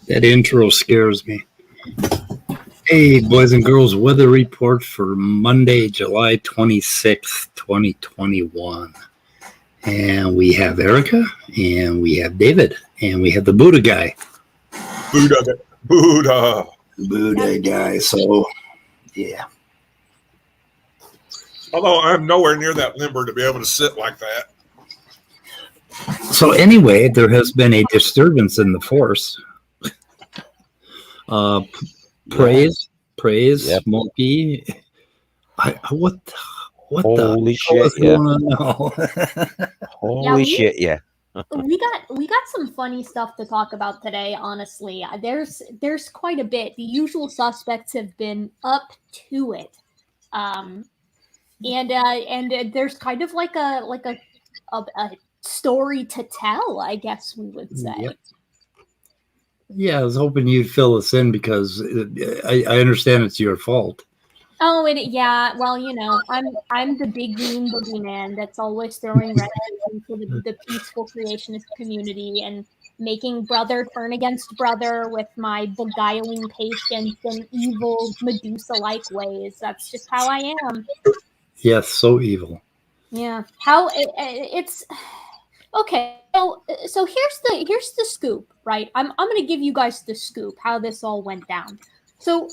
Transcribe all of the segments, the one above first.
That intro scares me. Hey, boys and girls, weather report for Monday, July 26th, 2021. And we have Erica, and we have David, and we have the Buddha guy. Buddha guy, so, yeah. Although I'm nowhere near that limber to be able to sit like that. So anyway, there has been a disturbance in the force. Praise, yep. Smokey. What Holy the shit, what's yeah. going on? Holy shit, yeah. we got some funny stuff to talk about today, honestly. There's quite a bit. The usual suspects have been up to it. And there's kind of like a story to tell, I guess we would say. Yep. Yeah, I was hoping you'd fill us in because I understand it's your fault. Oh, yeah. Well, you know, I'm the big green boogeyman that's always throwing red into the peaceful creationist community and making brother turn against brother with my beguiling patience and evil Medusa-like ways. That's just how I am. Yes, so evil. Yeah. How it's okay. So here's the scoop, right? I'm gonna give you guys the scoop how this all went down. So,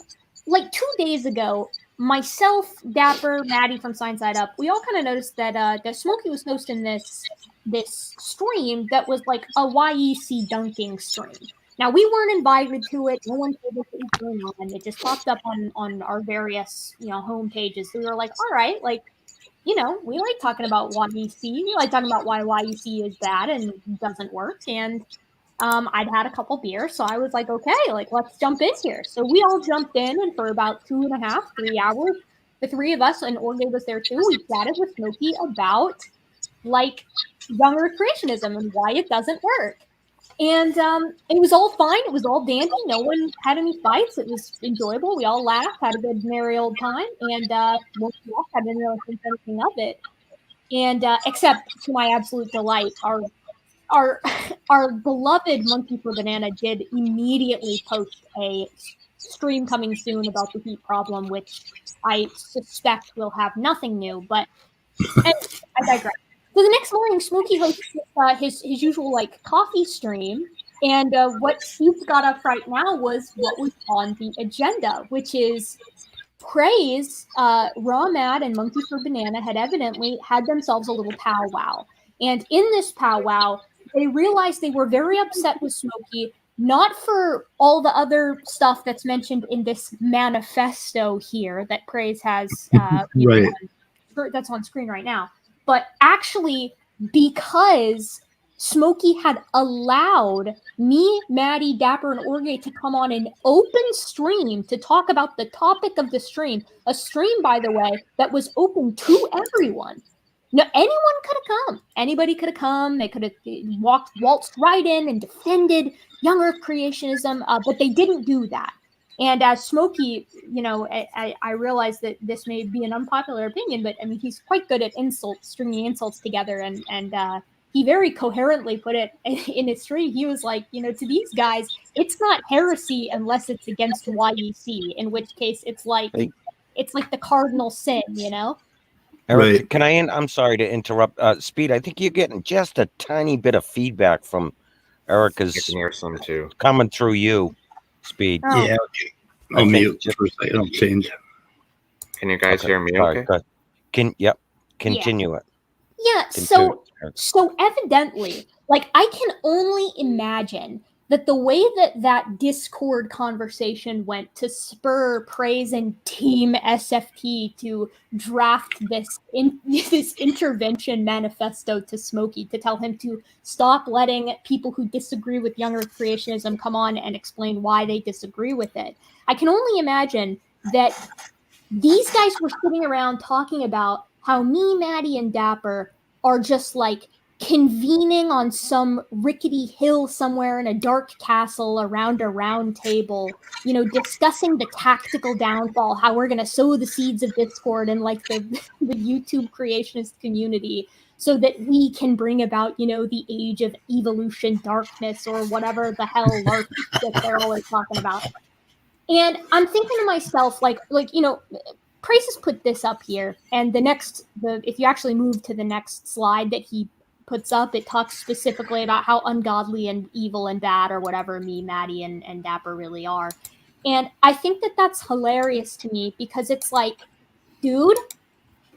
like 2 days ago, myself, Dapper, Maddie from Sign Side Up, we all kind of noticed that Smokey was hosting this stream that was like a YEC dunking stream. Now we weren't invited to it. No one told us what was going on. It just popped up on our various home pages. So we were like, all right, like. We like talking about YEC. We like talking about why YEC is bad and doesn't work. And I'd had a couple beers, so I was like, okay, like let's jump in here. So we all jumped in, and for about 2.5, 3 hours, the three of us, and Orge was there too, we chatted with Smokey about like younger creationism and why it doesn't work. And it was all fine. It was all dandy. No one had any fights. It was enjoyable. We all laughed, had a good merry old time, and most of us didn't really think anything of it. And except to my absolute delight, our beloved Monkey for Banana did immediately post a stream coming soon about the heat problem, which I suspect will have nothing new. But I digress. So the next morning, Smokey hosts his usual like coffee stream, and what he's got up right now was what was on the agenda, which is praise. Raw Mad and Monkey for Banana had evidently had themselves a little powwow, and in this powwow, they realized they were very upset with Smokey, not for all the other stuff that's mentioned in this manifesto here that Praise has, right. That's on screen right now. But actually, because Smokey had allowed me, Maddie, Dapper, and Orge to come on an open stream to talk about the topic of the stream, a stream, by the way, that was open to everyone. No, anyone could have come. Anybody could have come. They could have waltzed right in and defended younger creationism, but they didn't do that. And as Smokey, I realize that this may be an unpopular opinion, but I mean, he's quite good at stringing insults together. And he very coherently put it in his stream. He was like, to these guys, it's not heresy unless it's against YEC, in which case it's like the cardinal sin, Eric, right. Can I'm sorry to interrupt. Speed, I think you're getting just a tiny bit of feedback from Erica's. I can hear some too. Coming through you. Speed. Oh. Yeah, okay. I'll mute for a second. I'll change. Can you guys hear me? Okay. Good. Continue it. Yeah. So evidently, like I can only imagine that the way that Discord conversation went to spur Praise and Team SFT to draft this intervention manifesto to Smokey to tell him to stop letting people who disagree with young Earth creationism come on and explain why they disagree with it. I can only imagine that these guys were sitting around talking about how me, Maddie, and Dapper are just like convening on some rickety hill somewhere in a dark castle around a round table, discussing the tactical downfall, how we're going to sow the seeds of discord in like the YouTube creationist community so that we can bring about, the age of evolution darkness or whatever the hell LARP that they're always talking about. And I'm thinking to myself, Price has put this up here, and if you actually move to the next slide that he puts up, it talks specifically about how ungodly and evil and bad or whatever me, Maddie, and Dapper really are. And I think that that's hilarious to me because it's like, dude,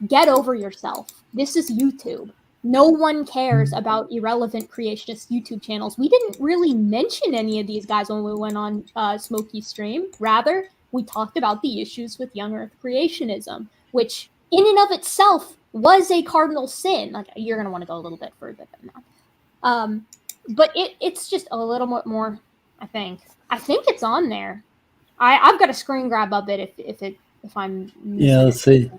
get over yourself. This is YouTube. No one cares about irrelevant creationist YouTube channels. We didn't really mention any of these guys when we went on Smokey's stream. Rather, we talked about the issues with young Earth creationism, which in and of itself was a cardinal sin. Like, you're going to want to go a little bit further than that. But it's just a little bit more, I think. I think it's on there. I've got a screen grab of it if I'm... Yeah, let's see.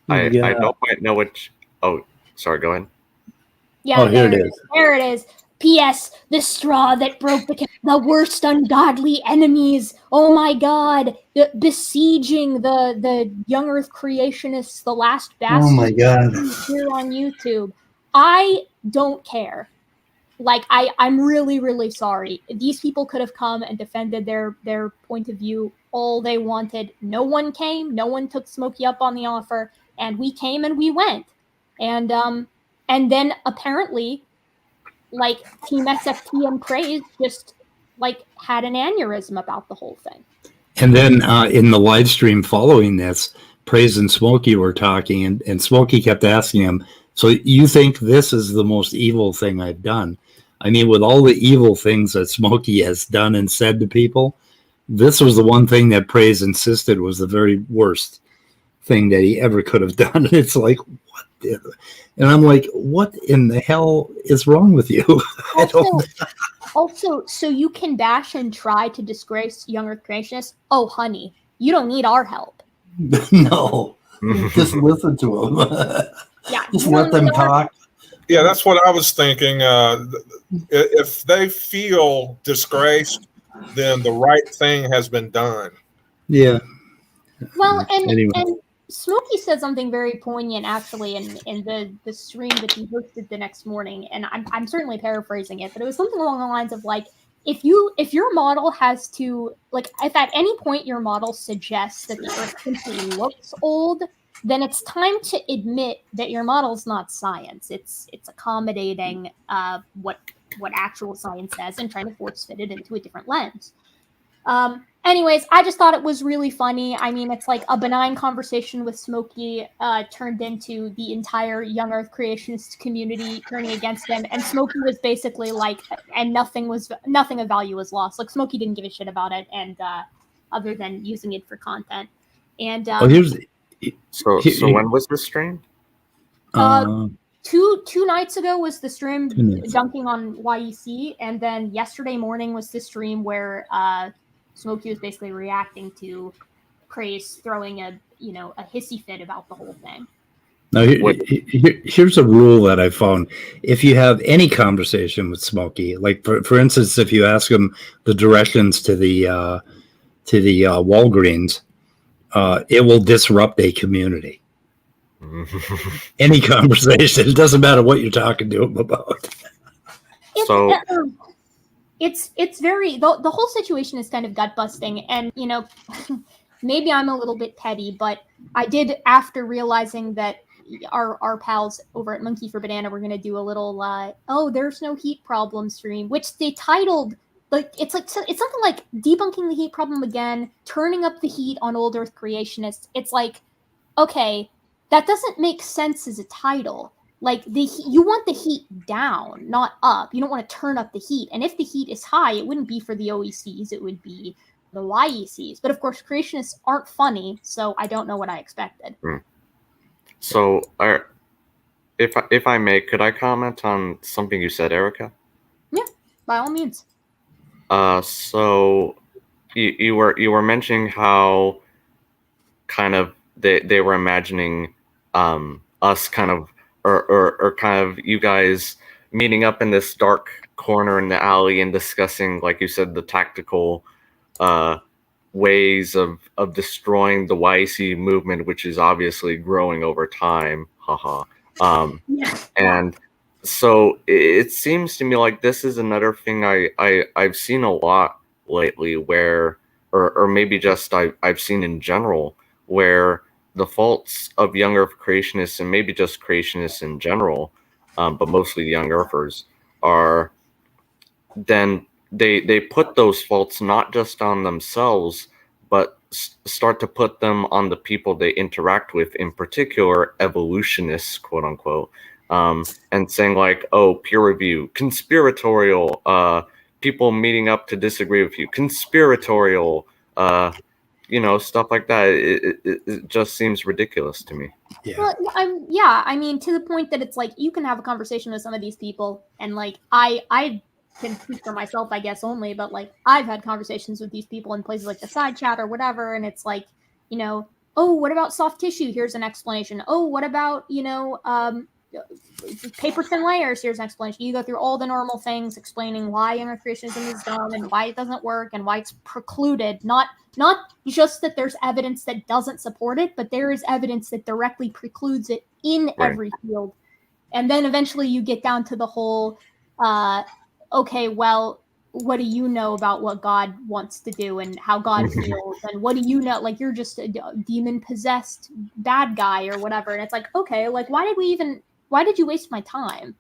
I don't quite know which... Oh, sorry, go ahead. Yeah, here it is. There it is. P.S. The straw that broke the worst ungodly enemies. Oh my God! Besieging the young Earth creationists, the last bastion. Oh my God! Here on YouTube, I don't care. Like I'm really, really sorry. These people could have come and defended their point of view all they wanted. No one came. No one took Smokey up on the offer, and we came and we went, and then apparently, like Team SFT and Praise just like had an aneurysm about the whole thing. And then in the live stream following this, Praise and Smokey were talking, and Smokey kept asking him, so you think this is the most evil thing I've done? I mean, with all the evil things that Smokey has done and said to people, this was the one thing that Praise insisted was the very worst thing that he ever could have done. And it's like, what? And I'm like, what in the hell is wrong with you? Also, so you can bash and try to disgrace young Earth creationists. Oh, honey, you don't need our help. No, just listen to them. Yeah, just let them talk. Yeah, that's what I was thinking. If they feel disgraced, then the right thing has been done. Yeah. Well, Anyway. and Smokey said something very poignant, actually, in the stream that he hosted the next morning, and I'm certainly paraphrasing it, but it was something along the lines of like, if your model has to, like, if at any point your model suggests that the Earth simply looks old, then it's time to admit that your model's not science. It's accommodating what actual science says and trying to force fit it into a different lens. Anyways, I just thought it was really funny. I mean, it's like a benign conversation with Smokey turned into the entire young Earth creationist community turning against him, and Smokey was basically like, and nothing of value was lost. Like, Smokey didn't give a shit about it, and other than using it for content. And so when was this stream? Two nights ago was the stream dunking on YEC, and then yesterday morning was the stream where Smokey was basically reacting to Praise throwing a hissy fit about the whole thing. Now, here's a rule that I found. If you have any conversation with Smokey, like for instance, if you ask him the directions to the Walgreens, it will disrupt a community. Any conversation, it doesn't matter what you're talking to him about. It's very the whole situation is kind of gut busting, and maybe I'm a little bit petty, but I did, after realizing that our pals over at Monkey for Banana were going to do a little there's no heat problem stream, which they titled like it's something like debunking the heat problem again, turning up the heat on old Earth creationists. It's like, okay, that doesn't make sense as a title. Like you want the heat down, not up. You don't want to turn up the heat. And if the heat is high, it wouldn't be for the OECs, it would be the YECs. But of course, creationists aren't funny, so I don't know what I expected. So, if I may, could I comment on something you said, Erica? Yeah, by all means. So you were mentioning how kind of they were imagining us kind of or kind of you guys meeting up in this dark corner in the alley and discussing, like you said, the tactical ways of destroying the YC movement, which is obviously growing over time. Haha. And so it seems to me like this is another thing I've seen a lot lately, where or maybe just I've seen in general, where the faults of young Earth creationists, and maybe just creationists in general, but mostly the young Earthers, are then they put those faults not just on themselves, but start to put them on the people they interact with, in particular evolutionists, quote unquote, and saying like, oh, peer review, conspiratorial, people meeting up to disagree with you, conspiratorial, stuff like that. It just seems ridiculous to me. Yeah. Well, I mean, to the point that it's like you can have a conversation with some of these people, and like I can speak for myself, I guess, only, but like I've had conversations with these people in places like the side chat or whatever, and it's like, oh, what about soft tissue? Here's an explanation. Oh, what about paper thin layers? Here's an explanation. You go through all the normal things explaining why creationism is dumb and why it doesn't work and why it's precluded. Not just that there's evidence that doesn't support it, but there is evidence that directly precludes it in every field. And then eventually you get down to the whole, okay, well, what do you know about what God wants to do and how God feels? And what do you know? Like, you're just a demon-possessed bad guy or whatever. And it's like, okay, like, why did you waste my time?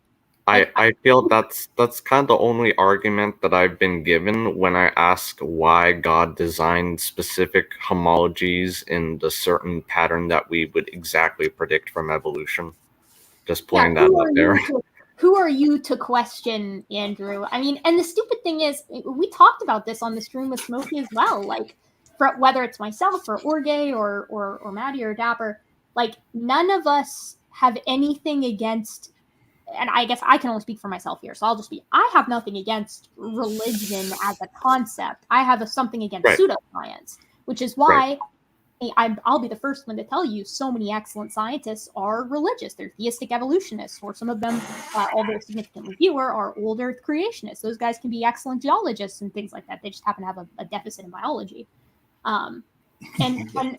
I feel that's kind of the only argument that I've been given when I ask why God designed specific homologies in the certain pattern that we would exactly predict from evolution. Just putting that out there. Who are you to question, Andrew? I mean, and the stupid thing is, we talked about this on the stream with Smokey as well. Like, whether it's myself or Orge or Maddie or Dapper, like, none of us have anything against, and I guess I can only speak for myself here, so I have nothing against religion as a concept. I have something against pseudoscience, which is why I'll be the first one to tell you so many excellent scientists are religious. They're theistic evolutionists, or some of them, although significantly fewer, are old Earth creationists. Those guys can be excellent geologists and things like that. They just happen to have a deficit in biology. And so,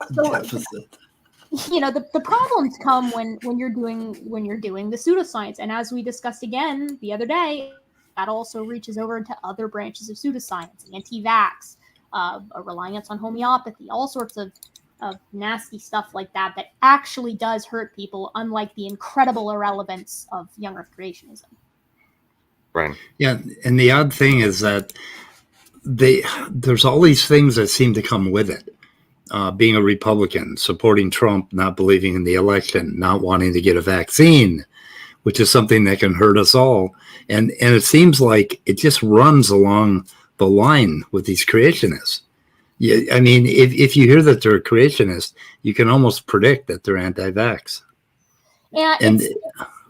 the problems come when you're doing the pseudoscience. And as we discussed again the other day, that also reaches over into other branches of pseudoscience, anti-vax, a reliance on homeopathy, all sorts of nasty stuff like that actually does hurt people, unlike the incredible irrelevance of young Earth creationism. Right. Yeah, and the odd thing is that there's all these things that seem to come with it. Being a Republican, supporting Trump, not believing in the election, not wanting to get a vaccine, which is something that can hurt us all. And it seems like it just runs along the line with these creationists. Yeah, I mean, if you hear that they're a creationist, you can almost predict that they're anti-vax. Yeah,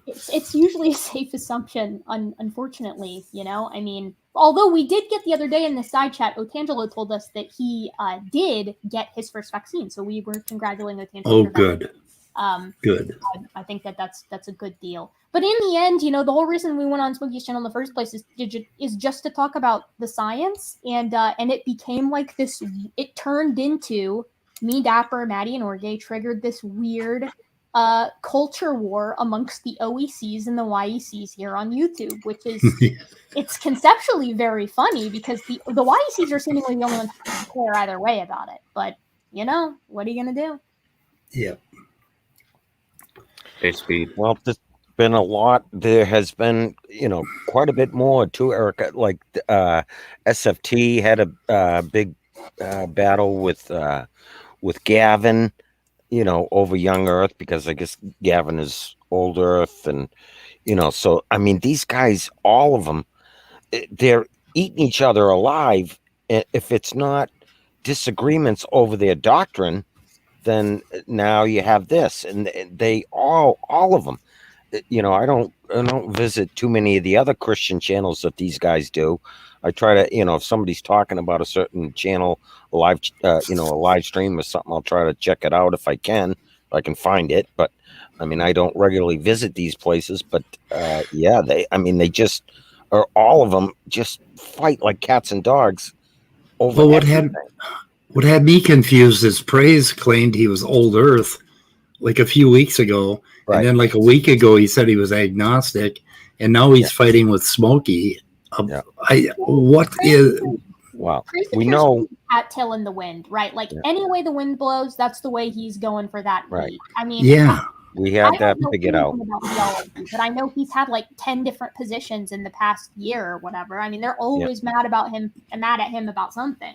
it's usually a safe assumption, unfortunately, I mean, although we did get the other day in the side chat, Otangelo told us that he did get his first vaccine, so we were congratulating Otangelo. Oh, good. Good. I think that's a good deal. But in the end, the whole reason we went on Smokey's channel in the first place is just to talk about the science, and it became like this. It turned into me, Dapper, Maddie, and Orge triggered this weird culture war amongst the OECs and the YECs here on YouTube, which is it's conceptually very funny because the YECs are seemingly the only ones who care either way about it. But what are you gonna do? Yep. Hey, Speed. Well, there's been a lot. There has been, quite a bit more too, Erica. Like SFT had a big battle with Gavin, over Young Earth, because I guess Gavin is old Earth, and so I mean, these guys, all of them, they're eating each other alive. If it's not disagreements over their doctrine, then now you have this, and they all of them. I don't visit too many of the other Christian channels that these guys do. I try to, if somebody's talking about a certain channel, a live stream or something, I'll try to check it out if I can find it. But I mean, I don't regularly visit these places, but they just are, all of them just fight like cats and dogs over everything. What had me confused is Praise claimed he was old Earth like a few weeks ago. Right. And then like a week ago, he said he was agnostic. And now he's fighting with Smokey. Wow. We know at tail in the wind, right? Like any way the wind blows, that's the way he's going for that. Right. Week. I mean, we have that figured out. But I know he's had like 10 different positions in the past year or whatever. I mean, they're always mad at him about something.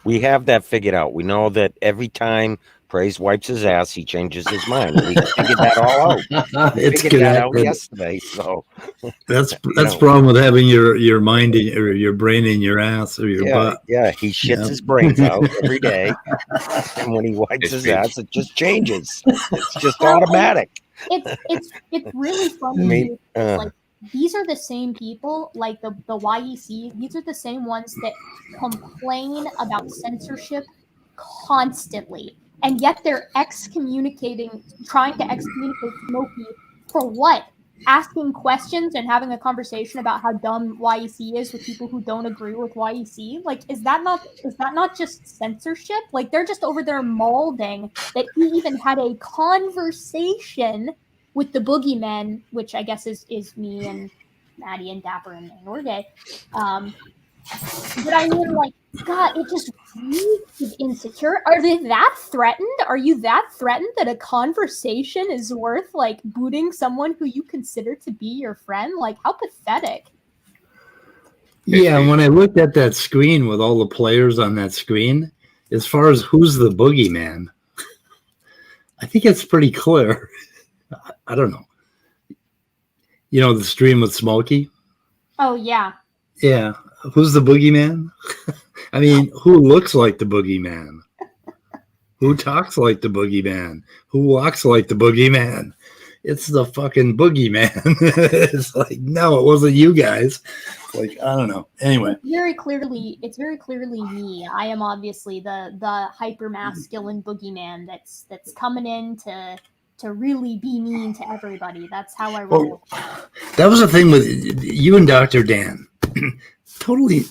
We have that figured out. We know that every time Praise wipes his ass, he changes his mind. We figured that all out. We figured that out yesterday. So that's the problem with having your mind or your brain in your ass or your butt. Yeah, he shits his brains out every day, and when he wipes his ass, it just changes. It's just automatic. It's really funny. Like, these are the same people, like the YEC. These are the same ones that complain about censorship constantly. And yet they're trying to excommunicate Smokey for what? Asking questions and having a conversation about how dumb YEC is with people who don't agree with YEC. Like, is that not just censorship? Like, they're just over there mauling that he even had a conversation with the boogeyman, which I guess is me and Maddie and Dapper and Norgay. But I mean, like, God, it just reeks of insecure. Are they that threatened? Are you that threatened that a conversation is worth, like, booting someone who you consider to be your friend? Like, how pathetic. Yeah, when I looked at that screen with all the players on that screen, as far as who's the boogeyman, I think it's pretty clear. I don't know. The stream with Smokey? Oh, yeah. Yeah. Who's the boogeyman? I mean, who looks like the boogeyman? Who talks like the boogeyman? Who walks like the boogeyman? It's the fucking boogeyman. It's like, no, it wasn't you guys. It's like, I don't know. Anyway. It's very clearly me. I am obviously the hyper masculine boogeyman that's coming in to really be mean to everybody. That's how I roll. Well, that was the thing with you and Dr. Dan. Totally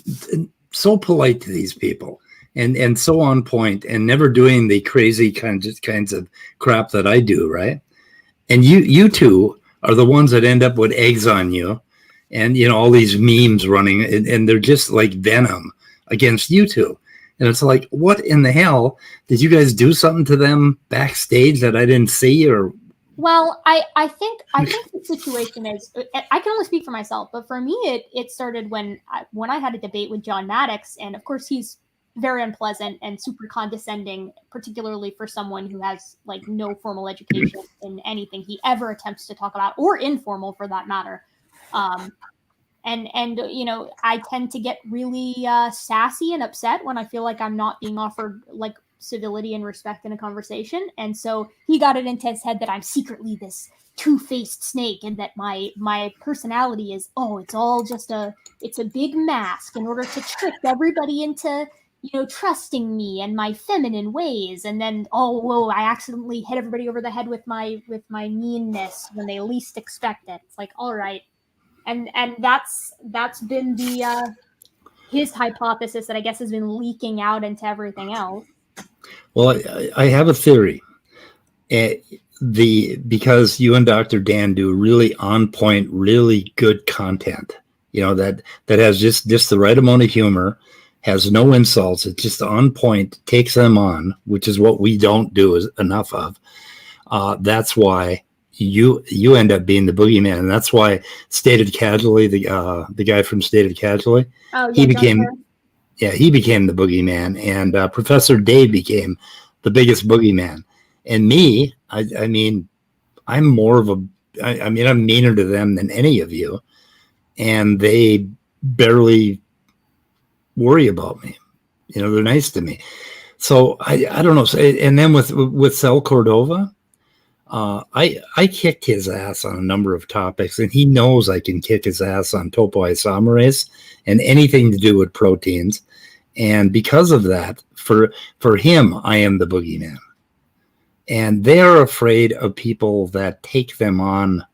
so polite to these people and so on point and never doing the crazy kinds of crap that I do, right? And you two are the ones that end up with eggs on you and all these memes running and they're just like venom against you two. And it's like, what in the hell? Did you guys do something to them backstage that I didn't see? Or well, I think the situation is, I can only speak for myself, but for me, it started when I had a debate with John Maddox, and of course he's very unpleasant and super condescending, particularly for someone who has like no formal education in anything he ever attempts to talk about, or informal for that matter. And I tend to get really sassy and upset when I feel like I'm not being offered like civility and respect in a conversation. And so he got it into his head that I'm secretly this two-faced snake and that my personality is, it's all just it's a big mask in order to trick everybody into trusting me and my feminine ways. And then I accidentally hit everybody over the head with my meanness when they least expect it. It's like, all right. And that's been the his hypothesis that I guess has been leaking out into everything else. Well, I have a theory. Because you and Dr. Dan do really on point, really good content. That has just the right amount of humor, has no insults. It's just on point, takes them on, which is what we don't do enough of. That's why you end up being the boogeyman, and that's why Stated Casually, the guy from Stated Casually, he became the boogeyman, and Professor Dave became the biggest boogeyman. And me, I mean, I'm more of a, I mean, I'm meaner to them than any of you, and they barely worry about me. You know, they're nice to me. So I don't know. So, and then with Sal Cordova, I kicked his ass on a number of topics, and he knows I can kick his ass on topoisomerase and anything to do with proteins. And because of that, for him, I am the boogeyman. And they're afraid of people that take them on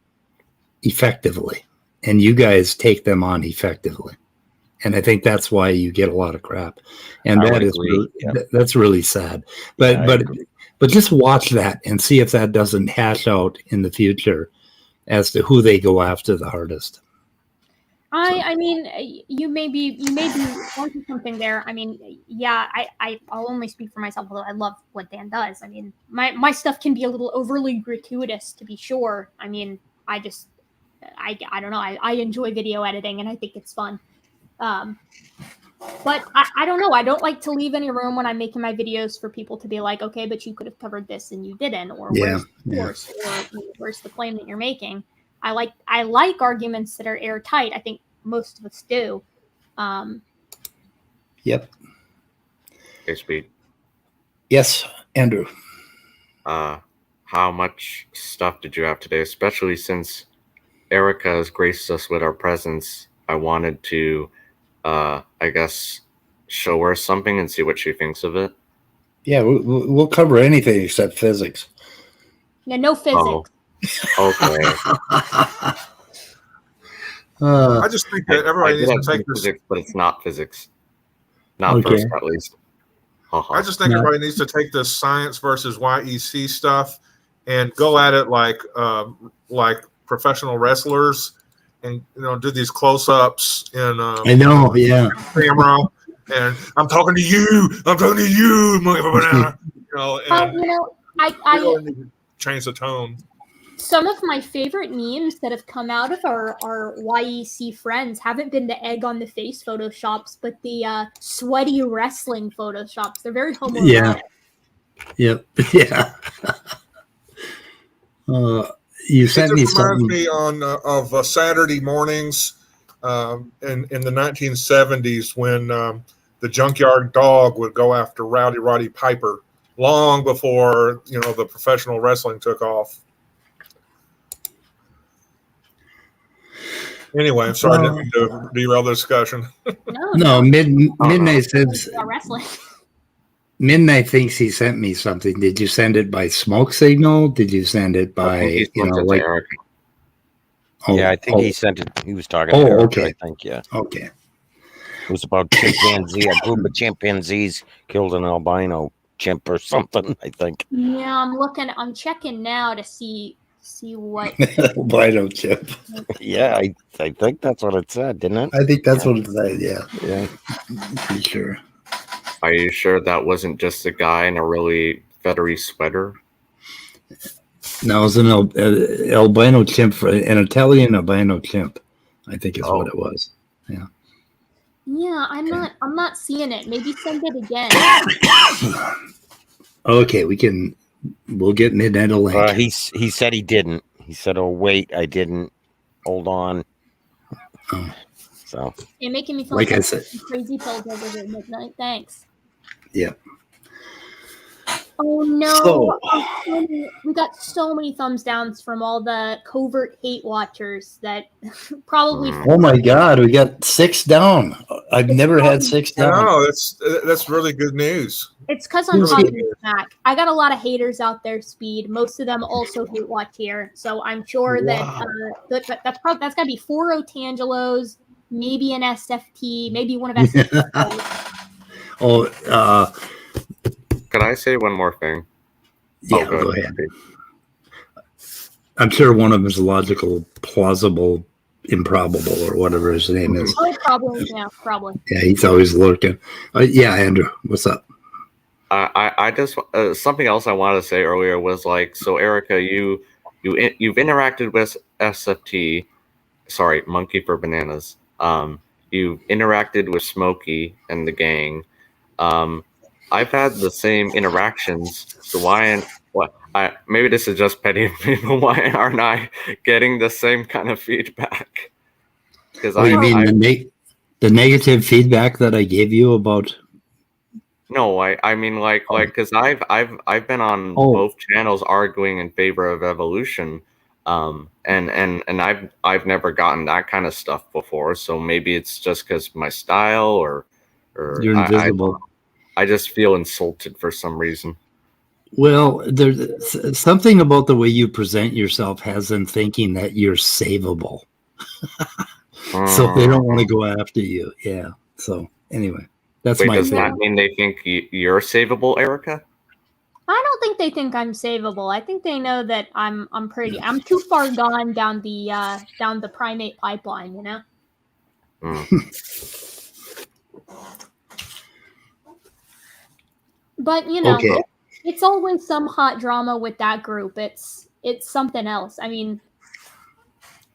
effectively. And you guys take them on effectively. And I think that's why you get a lot of crap. And that's really sad. But just watch that and see if that doesn't hash out in the future as to who they go after the hardest. I mean, you may be onto something there. I mean, yeah, I'll only speak for myself, although I love what Dan does. I mean, my stuff can be a little overly gratuitous, to be sure. I mean, I don't know. I enjoy video editing, and I think it's fun. But I don't know. I don't like to leave any room when I'm making my videos for people to be like, okay, but you could have covered this and you didn't, or where's the source, or where's the claim that you're making. I like arguments that are airtight. I think most of us do. Yep. Hey, Speed. Yes, Andrew. How much stuff did you have today? Especially since Erica has graced us with our presence, I wanted to, I guess, show her something and see what she thinks of it. Yeah, we'll cover anything except physics. Yeah, no physics. Okay. I just think that everybody needs to take this. Physics, but it's not physics. Not first, at least. I just think everybody needs to take this science versus YEC stuff and go at it like professional wrestlers, and do these close-ups in I know, yeah, camera. And I'm talking to you. I really need to change the tone. Some of my favorite memes that have come out of our YEC friends haven't been the egg on the face photoshops, but the sweaty wrestling photoshops. They're very homoerotic. Yeah. Yeah. You sent me something. Reminds me of Saturday mornings in the 1970s when the Junkyard Dog would go after Rowdy Roddy Piper long before the professional wrestling took off. Anyway, I'm sorry to derail the discussion. No, Midnight says wrestling. Midnight thinks he sent me something. Did you send it by smoke signal? Did you send it by Yeah, I think he sent it. He was talking to Eric, okay. I think, yeah. Okay. It was about chimpanzee. A group of chimpanzees killed an albino chimp or something, I think. Yeah, I'm checking now to see what albino chimp. Yeah, I think that's what it said, didn't it? I think that's what it said, yeah. Yeah. Pretty sure. Are you sure that wasn't just a guy in a really feathery sweater? No, it was an albino chimp, an Italian albino chimp, I think is what it was. Yeah. Yeah, I'm not seeing it. Maybe send it again. Okay, we'll get Midnight a link. He said he didn't. He said, "Oh wait, I didn't. Hold on." Oh. So you're making me feel like I said, crazy pills over here at midnight. Thanks. Yeah. Oh no! We got so many thumbs downs from all the covert hate watchers that probably. Oh my God, we got 6 down. I've never had 6 down. No, that's really good news. It's because I'm talking smack. I got a lot of haters out there, Speed. Most of them also hate watch here, so I'm sure that that's got to be 4 Otangelos, maybe an SFT, maybe one of SFT. Could I say one more thing? Yeah, go ahead. I'm sure one of them is logical, plausible, improbable, or whatever his name is. Probably. Yeah, he's always lurking. Yeah, Andrew, what's up? I just something else I wanted to say earlier was so Erica, you've interacted with SFT, sorry, Monkey for Bananas. You've interacted with Smokey and the gang. I've had the same interactions, so maybe this is just petty people. Why aren't I getting the same kind of feedback? Because What do you mean the negative feedback that I gave you about? No, I mean like because I've been on both channels arguing in favor of evolution, and I've never gotten that kind of stuff before. So maybe it's just because my style or You're invisible. I just feel insulted for some reason. Well, there's something about the way you present yourself has them thinking that you're savable. So they don't want to go after you. Yeah. So anyway, that's my does thing. that mean they think you're savable, Erica? I don't think they think I'm savable. I think they know that I'm too far gone down the primate pipeline, you know? But you know, okay. It's always some hot drama with that group. It's something else. I mean,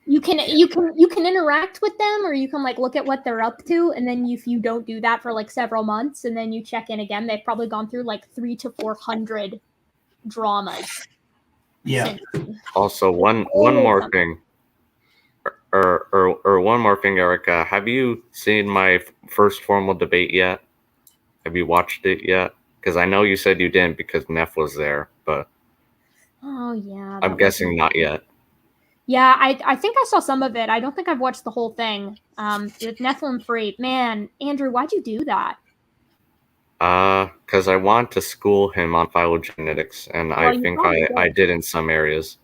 you can interact with them, or you can like look at what they're up to, and then if you don't do that for like several months, and then you check in again, they've probably gone through like 300 to 400 dramas. Yeah. Also, one more thing, or one more thing, Erica. Have you seen my first formal debate yet? Have you watched it yet? Because I know you said you didn't because Neff was there, but oh yeah, I'm guessing not yet. Yeah, I think I saw some of it. I don't think I've watched the whole thing. With Nephilim Free, man, Andrew, why'd you do that? Because I want to school him on phylogenetics, and I think I did in some areas.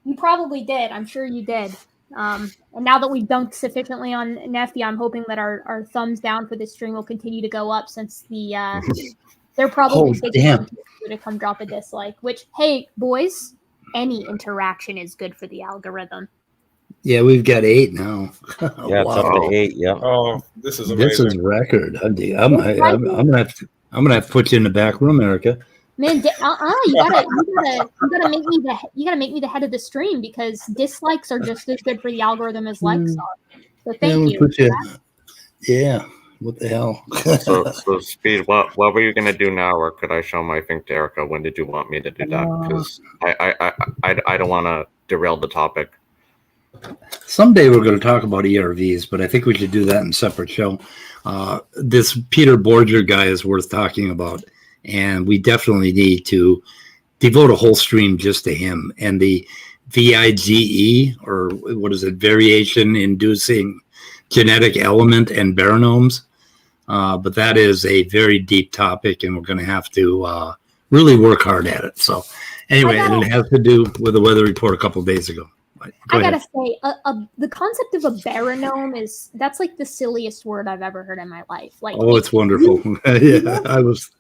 You probably did. I'm sure you did. And now that we've dunked sufficiently on Nefty, I'm hoping that our thumbs down for this stream will continue to go up, since they're probably damn to come drop a dislike. Which, hey, boys, any interaction is good for the algorithm. Yeah, we've got 8 now. Yeah, it's up to 8. Yeah. Oh, this is amazing. This is record. I'm gonna have to put you in the back room, Erica. Man, you gotta make me the head of the stream, because dislikes are just as good for the algorithm as likes are. So thank you. Yeah. What the hell? so Speed, what were you gonna do now, or could I show my thing to Erica? When did you want me to do that? Because I don't want to derail the topic. Someday we're going to talk about ERVs, but I think we should do that in a separate show. This Peter Borger guy is worth talking about, and we definitely need to devote a whole stream just to him and the VIGE, or what is it, variation inducing genetic element and baranomes. But that is a very deep topic, and we're going to have to really work hard at it. So anyway, and it has to do with the weather report a couple of days ago. I gotta say, the concept of a baronome that's like the silliest word I've ever heard in my life. Like, it's wonderful. Yeah, I was.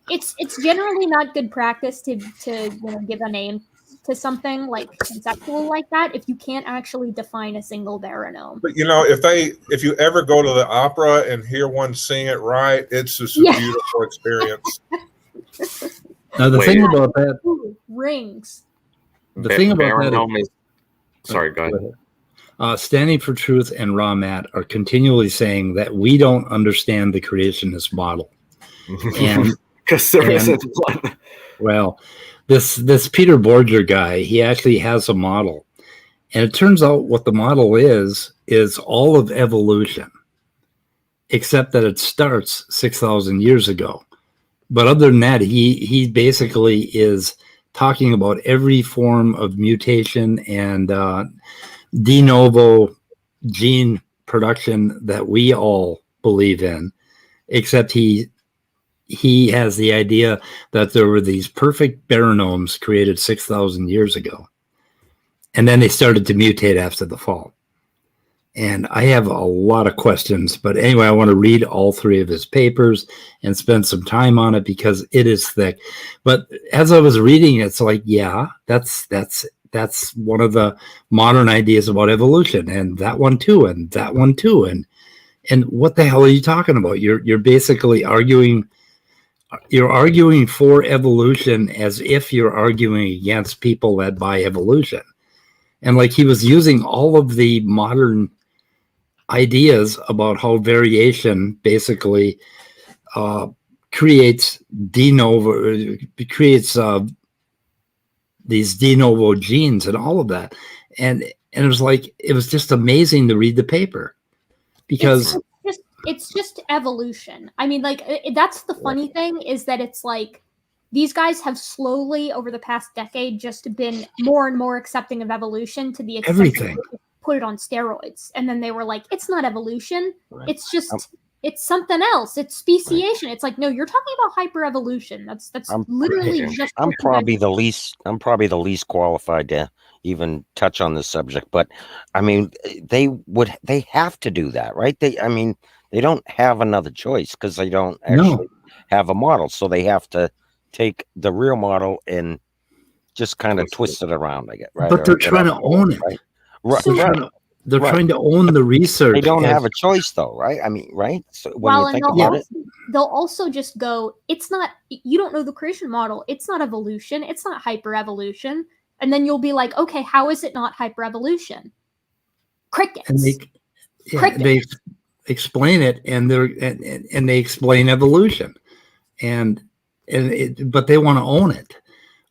It's generally not good practice to give a name to something like conceptual like that if you can't actually define a single baronome. But if you ever go to the opera and hear one sing it right, it's just a beautiful experience. Now the thing about that rings. The thing about that is. Sorry, go ahead. Standing for Truth and Raw Matt are continually saying that we don't understand the creationist model. And because there isn't one. Well, this Peter Borger guy, he actually has a model. And it turns out what the model is all of evolution, except that it starts 6,000 years ago. But other than that, he basically is talking about every form of mutation and de novo gene production that we all believe in, except he has the idea that there were these perfect baranomes created 6,000 years ago, and then they started to mutate after the fall. And I have a lot of questions, but anyway, I want to read all 3 of his papers and spend some time on it because it is thick. But as I was reading, it's like, yeah, that's one of the modern ideas about evolution, and that one too, and that one too, and what the hell are you talking about? You're basically arguing for evolution as if you're arguing against people that buy evolution, and like he was using all of the modern ideas about how variation basically creates de novo, these de novo genes and all of that. And it was like, it was just amazing to read the paper because it's just evolution. I mean, like, that's the funny thing, is that it's like these guys have slowly over the past decade just been more and more accepting of evolution to the extent everything. that they put it on steroids. And then they were like, it's not evolution. It's just it's something else. It's speciation. It's like, no, you're talking about hyperevolution. That's literally just. I'm probably the least qualified to even touch on this subject, but I mean, they have to do that, right? They don't have another choice because they don't actually have a model, so they have to take the real model and just kind of twist it around, I guess, right? But they're trying to own it, right? They're trying to own the research. They don't have a choice, though, right? I mean, right? So when you think about it, they'll also just go, it's not, you don't know the creation model. It's not evolution. It's not hyperevolution. And then you'll be like, okay, how is it not hyperevolution? Crickets. And they explain it, and they explain evolution, but they want to own it.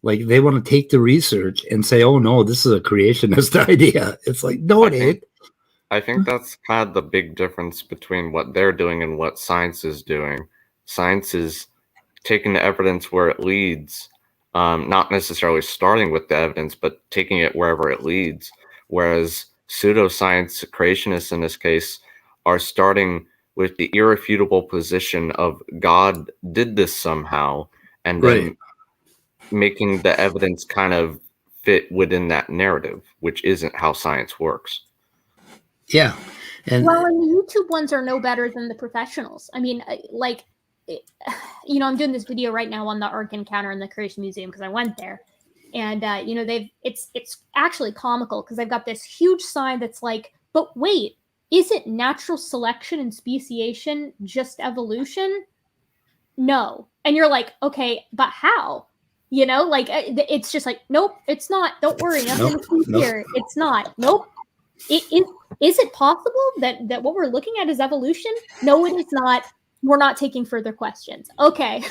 Like, they want to take the research and say, oh no, this is a creationist idea. It's like, no, it ain't. I think that's kind of the big difference between what they're doing and what science is doing. Science is taking the evidence where it leads, not necessarily starting with the evidence, but taking it wherever it leads. Whereas pseudoscience creationists in this case are starting with the irrefutable position of God did this somehow, and then making the evidence kind of fit within that narrative, which isn't how science works. Yeah. And the YouTube ones are no better than the professionals. I mean, like, I'm doing this video right now on the Ark Encounter in the Creation Museum because I went there, and it's actually comical because they've got this huge sign that's like, but wait, isn't natural selection and speciation just evolution? No. And you're like, okay, but how? It's just like, nope, it's not. Don't worry, nothing here. It's not. Nope. Is it possible that what we're looking at is evolution? No, it is not. We're not taking further questions. Okay,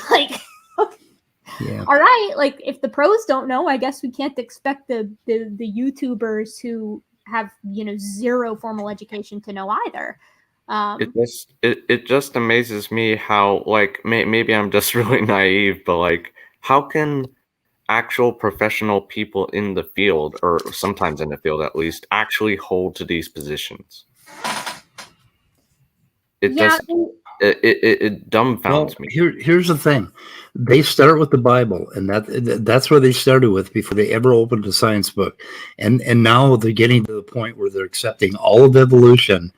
yeah. All right. Like, if the pros don't know, I guess we can't expect the YouTubers who have zero formal education to know either. It just amazes me how, like, maybe I'm just really naive, but like, how can actual professional people in the field, or sometimes in the field at least, actually hold to these positions? It dumbfounds me. Here's the thing. They start with the Bible, and that's where they started with before they ever opened a science book. And now they're getting to the point where they're accepting all of evolution,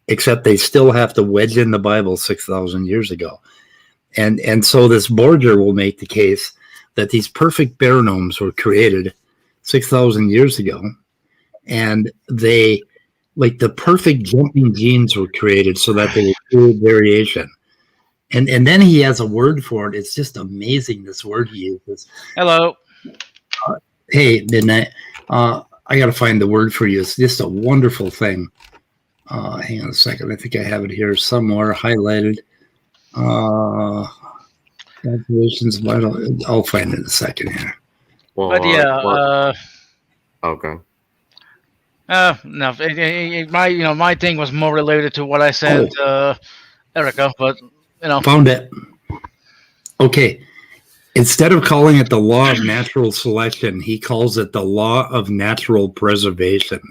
except they still have to wedge in the Bible 6,000 years ago. And so this Borger will make the case that these perfect baranomes were created 6,000 years ago, and they, like, the perfect jumping genes were created so that they would create variation. And then he has a word for it. It's just amazing, this word he uses. Hello. Hey, Midnight. I got to find the word for you. It's just a wonderful thing. Hang on a second. I think I have it here somewhere highlighted. Calculations. I'll find it in a second here. Well, But yeah, okay. no, my thing was more related to what I said, Erica. But found it. Okay, instead of calling it the law of natural selection, he calls it the law of natural preservation.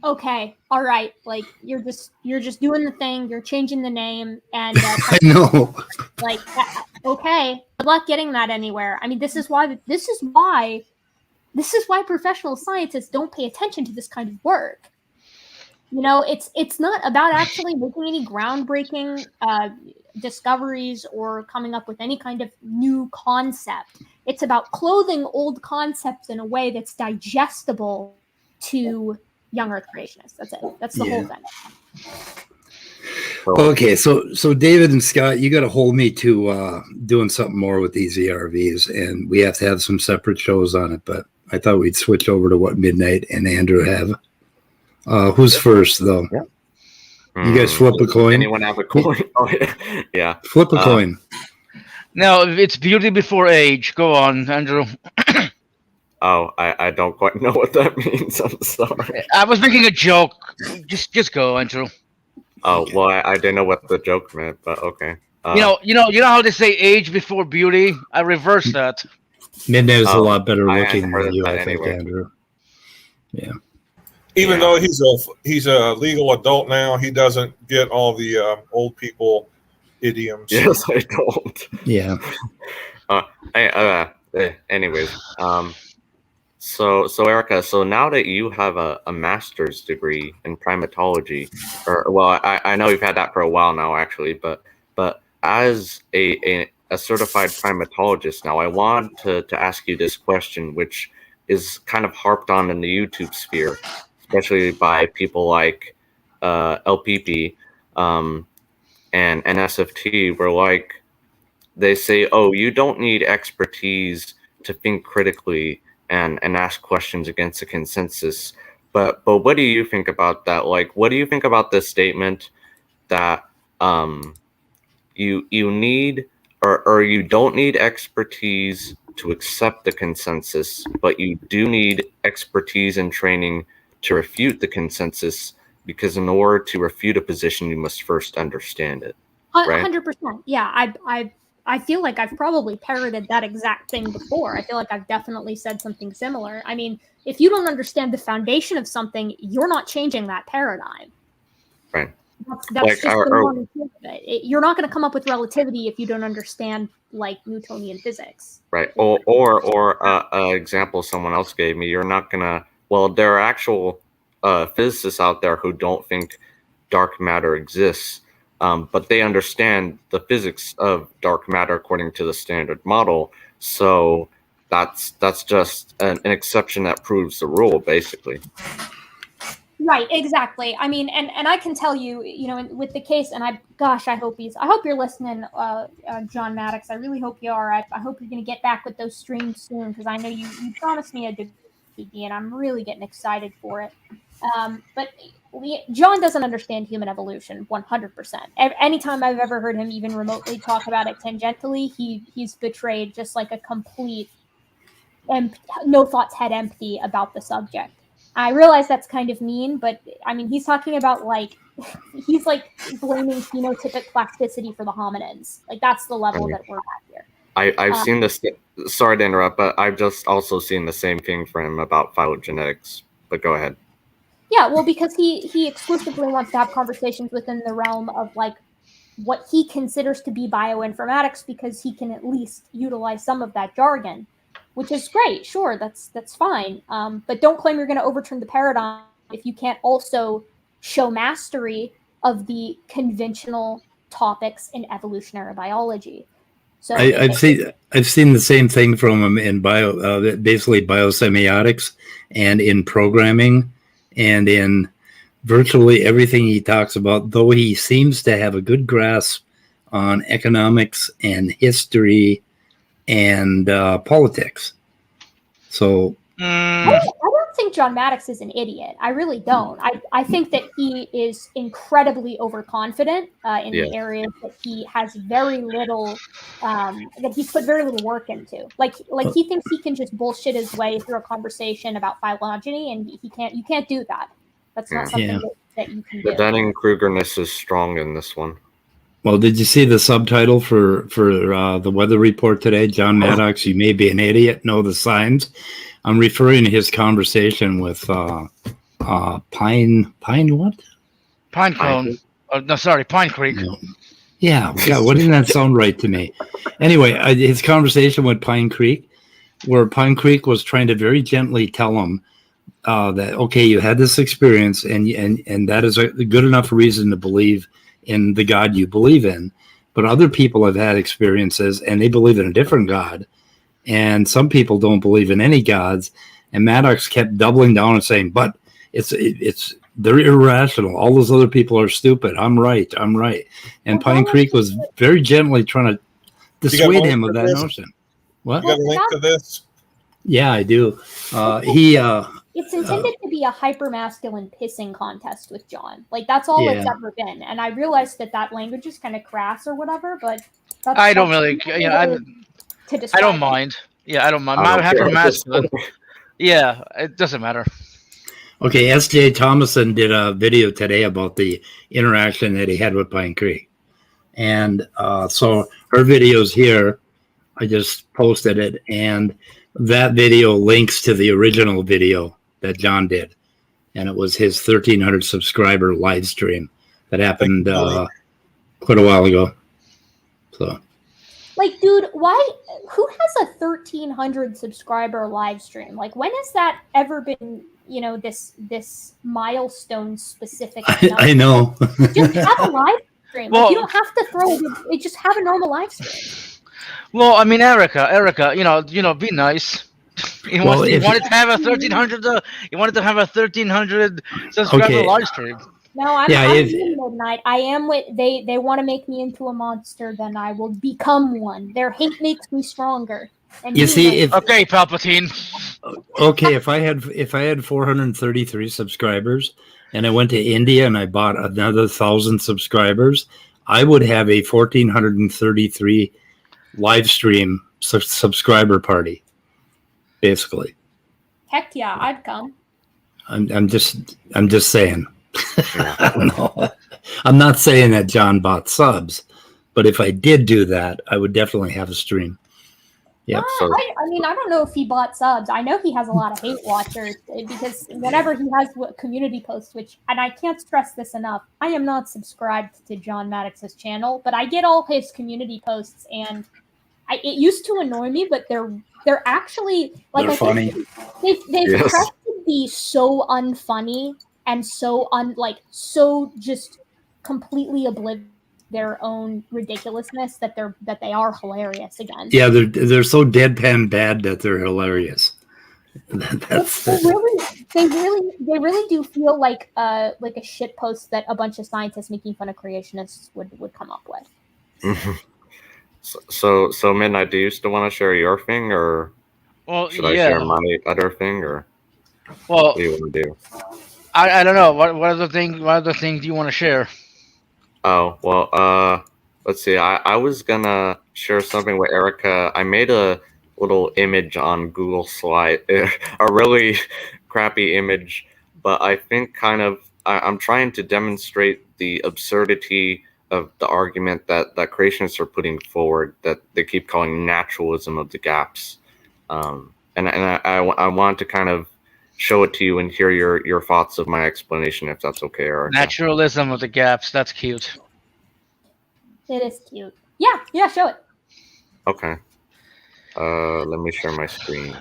Okay, all right. Like, you're just doing the thing. You're changing the name, and I know. Like, okay, good luck getting that anywhere. I mean, this is why professional scientists don't pay attention to this kind of work. It's not about actually making any groundbreaking discoveries or coming up with any kind of new concept. It's about clothing old concepts in a way that's digestible to young Earth creationists. That's it. That's the whole thing. Okay, so David and Scott, you got to hold me to doing something more with these ERVs, and we have to have some separate shows on it. But I thought we'd switch over to what Midnight and Andrew have. Who's first, though? You guys flip a coin. Anyone have a coin? Oh, yeah. Yeah. Flip a coin. No, it's beauty before age. Go on, Andrew. Oh, I don't quite know what that means. I'm sorry. I was making a joke. Just go, Andrew. Oh, well, I didn't know what the joke meant, but okay. You know how they say age before beauty? I reversed that. Midnight is a lot better I looking hadn't heard than of you, that I think, anyway. Andrew. Yeah. Even though he's a legal adult now, he doesn't get all the old people idioms. Yes, I don't. Yeah. Anyways, so Erica, so now that you have a master's degree in primatology, or well, I know you've had that for a while now, actually, but as a certified primatologist now, I want to ask you this question, which is kind of harped on in the YouTube sphere, especially by people like LPP and SFT, where like they say, oh, you don't need expertise to think critically and ask questions against a consensus. But what do you think about that? Like, what do you think about this statement that you need or you don't need expertise to accept the consensus, but you do need expertise and training to refute the consensus, because in order to refute a position, you must first understand it. Right? 100%. Yeah, I feel like I've probably parroted that exact thing before. I feel like I've definitely said something similar. I mean, if you don't understand the foundation of something, you're not changing that paradigm. Right. That's like, just the one of it. You're not going to come up with relativity if you don't understand like Newtonian physics. Right. Or example someone else gave me. You're not gonna. Well, there are actual physicists out there who don't think dark matter exists, but they understand the physics of dark matter according to the standard model. So that's just an exception that proves the rule, basically. Right, exactly. I mean, and I can tell you, you know, with the case, and I hope you're listening, John Maddox. I really hope you are. I hope you're going to get back with those streams soon, because I know you promised me a degree, and I'm really getting excited for it. But John doesn't understand human evolution 100%. Anytime I've ever heard him even remotely talk about it tangentially, he's betrayed just like a complete no thoughts had empty about the subject. I realize that's kind of mean, but I mean, he's talking about like, he's like blaming phenotypic plasticity for the hominids. Like that's the level that we're at here. I've seen this. Sorry to interrupt, but I've just also seen the same thing for him about phylogenetics. But go ahead. Yeah, well, because he exclusively wants to have conversations within the realm of like what he considers to be bioinformatics, because he can at least utilize some of that jargon. Which is great, sure, that's fine. But don't claim you're going to overturn the paradigm if you can't also show mastery of the conventional topics in evolutionary biology. So I've seen the same thing from him in basically biosemiotics and in programming and in virtually everything he talks about. Though he seems to have a good grasp on economics and history and politics. So I don't think John Maddox is an idiot. I really don't. I think that he is incredibly overconfident in the areas that he has very little, that he's put very little work into. Like he thinks he can just bullshit his way through a conversation about phylogeny, and you can't do that. That's not something that you can do. The Dunning-Krugerness is strong in this one. Well, did you see the subtitle for the weather report today? John Maddox, you may be an idiot, know the signs. I'm referring to his conversation with Pinecone. Pinecreek. No. Yeah, God, why didn't that sound right to me? Anyway, his conversation with Pinecreek, where Pinecreek was trying to very gently tell him that, okay, you had this experience, and that is a good enough reason to believe in the God you believe in, but other people have had experiences and they believe in a different God, and some people don't believe in any gods. And Maddox kept doubling down and saying, but they're irrational, all those other people are stupid, I'm right. And Pinecreek was very gently trying to dissuade him of that notion. What? You got a link to this? Yeah, I do. it's intended to be a hyper-masculine pissing contest with John. Like, that's all it's Yeah. ever been. And I realized that language is kind of crass or whatever, but that's, I don't that's really, another I way to I describe don't it. mind. Yeah, I don't mind. I My don't care. hyper-masculine. Yeah, it doesn't matter. Okay, S.J. Thomason did a video today about the interaction that he had with Pinecreek. And so her video's here. I just posted it. And that video links to the original video that John did. And it was his 1,300 subscriber live stream that happened quite a while ago. So, Like, dude, why? Who has a 1,300 subscriber live stream? Like, when has that ever been? You know, this milestone specific. I know. Just have a live stream. Well- Like, you don't have to throw. Just have a normal live stream. Well, I mean, Erica, you know, be nice. You Well, wanted, if- you wanted to have a 1,300. You wanted to have a 1,300 subscriber Okay. live stream. No, I'm Yeah, if- in Midnight. I am with they want to make me into a monster, then I will become one. Their hate makes me stronger. And You see, if Okay, Palpatine. if I had 433 subscribers and I went to India and I bought another 1,000 subscribers, I would have a 1,433 live stream subscriber party. Basically, heck yeah, I'd come. I'm just saying. I don't know. I'm not saying that John bought subs, but if I did do that, I would definitely have a stream. Yeah. So I mean, I don't know if he bought subs. I know he has a lot of hate watchers because whenever he has community posts, which, and I can't stress this enough, I am not subscribed to John Maddox's channel, but I get all his community posts, and it used to annoy me, but they're actually like They're funny. They've Yes. tried to be so unfunny and so so just completely oblivious their own ridiculousness that they are hilarious again. Yeah, they're so deadpan bad that they're hilarious. That's They really do feel like a shit post that a bunch of scientists making fun of creationists would come up with. So Midnight, do you still want to share your thing, or Well, should I yeah. share my other thing, or Well, what do you want to do? I don't know. What other thing? What other thing do you want to share? Oh, well, let's see. I was gonna share something with Erica. I made a little image on Google Slide, a really crappy image, but I think I'm trying to demonstrate the absurdity of the argument that creationists are putting forward, that they keep calling naturalism of the gaps. And I want to kind of show it to you and hear your thoughts of my explanation, if that's okay. Or Naturalism of the gaps. That's cute. It is cute. Yeah, show it. Okay. Let me share my screen.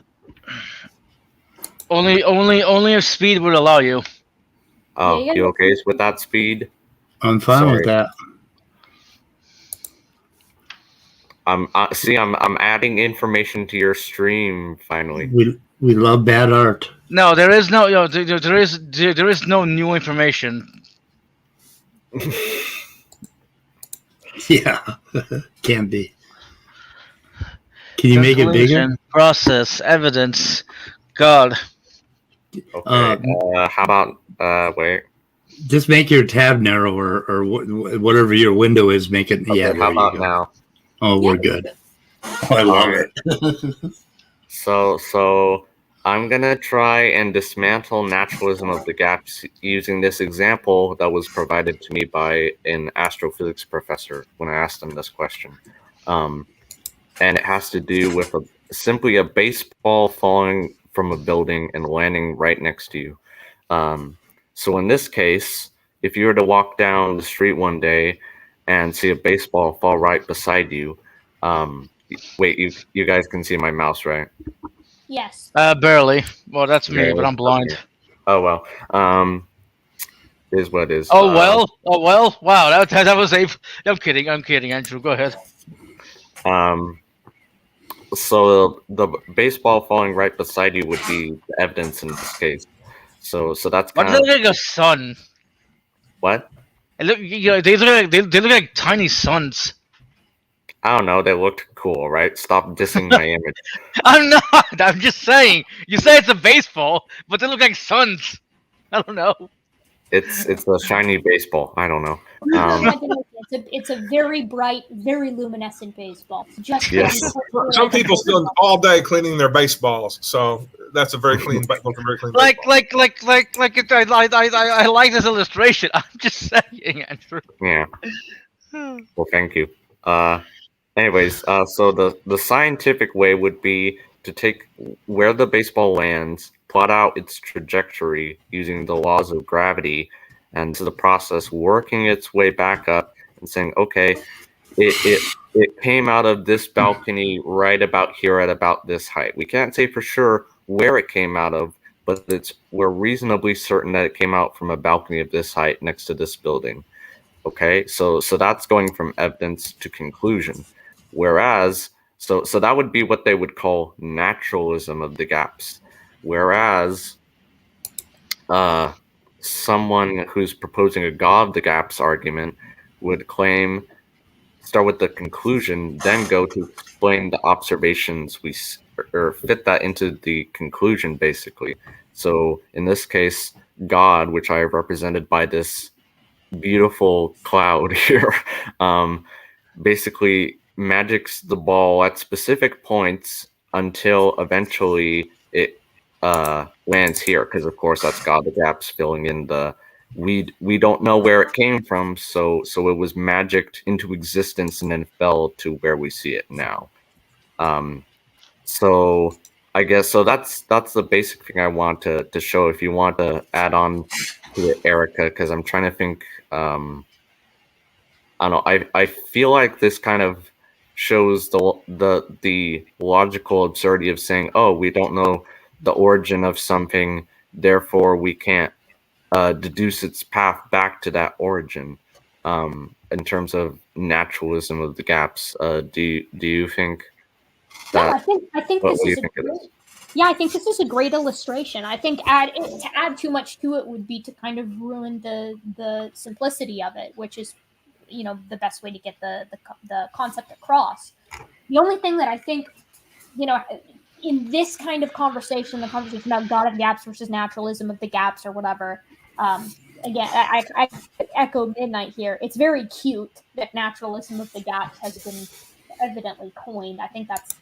Only if speed would allow you. Oh, Yeah, you okay with that speed? I'm fine with that. I'm adding information to your stream finally. We love bad art. No, there is no. There is no new information. Yeah, can be. Can you make it bigger? Conclusion, Process, evidence. God. Okay. How about wait? Just make your tab narrower, or whatever your window is. Make it. Okay, Yeah. how There you about go. now? Oh, we're good. Oh, I love it. So I'm gonna try and dismantle naturalism of the gaps using this example that was provided to me by an astrophysics professor when I asked him this question. And it has to do with simply a baseball falling from a building and landing right next to you. So in this case, if you were to walk down the street one day and see a baseball fall right beside you, wait, you guys can see my mouse, right? Yes. Barely. Well, that's me, Yeah, but I'm blind. okay. Oh well. Is what it is. Oh well. Wow, that was a. I'm kidding, Andrew. Go ahead. So the baseball falling right beside you would be the evidence in this case. So that's But kind look of like a sun. what? They look like tiny suns. I don't know. They looked cool, right? Stop dissing my image. I'm not. I'm just saying. You say it's a baseball, but they look like suns. I don't know. It's a shiny baseball. I don't know. Oh my goodness, it's a very bright, very luminescent baseball. Just Yes. Some people spend all day cleaning their baseballs, so that's a very clean, looking very clean. Like baseball. I like this illustration. I'm just saying, Andrew. Yeah. Well, thank you. Anyways, so the scientific way would be to take where the baseball lands, plot out its trajectory using the laws of gravity, and to the process working its way back up and saying, okay, it came out of this balcony right about here at about this height. We can't say for sure where it came out of, but we're reasonably certain that it came out from a balcony of this height next to this building. Okay, so that's going from evidence to conclusion. Whereas, so that would be what they would call naturalism of the gaps. Whereas, someone who's proposing a God of the gaps argument would claim, start with the conclusion, then go to explain the observations or fit that into the conclusion, basically. So in this case, God, which I have represented by this beautiful cloud here, basically magics the ball at specific points until eventually it lands here, because of course that's God the gaps filling in the we don't know where it came from, so it was magicked into existence and then fell to where we see it now. So I guess that's the basic thing I want to show. If you want to add on to it, Erica, because I'm trying to think. I don't know. I feel like this kind of shows the logical absurdity of saying, oh, we don't know the origin of something, therefore we can't deduce its path back to that origin. In terms of naturalism of the gaps, do you think? I think this is I think this is a great illustration. I think to add too much to it would be to kind of ruin the simplicity of it, which is, the best way to get the concept across. The only thing that I think, in this kind of conversation, the conversation about God of gaps versus naturalism of the gaps or whatever, again, I echo Midnight here. It's very cute that naturalism of the gaps has been evidently coined. I think that's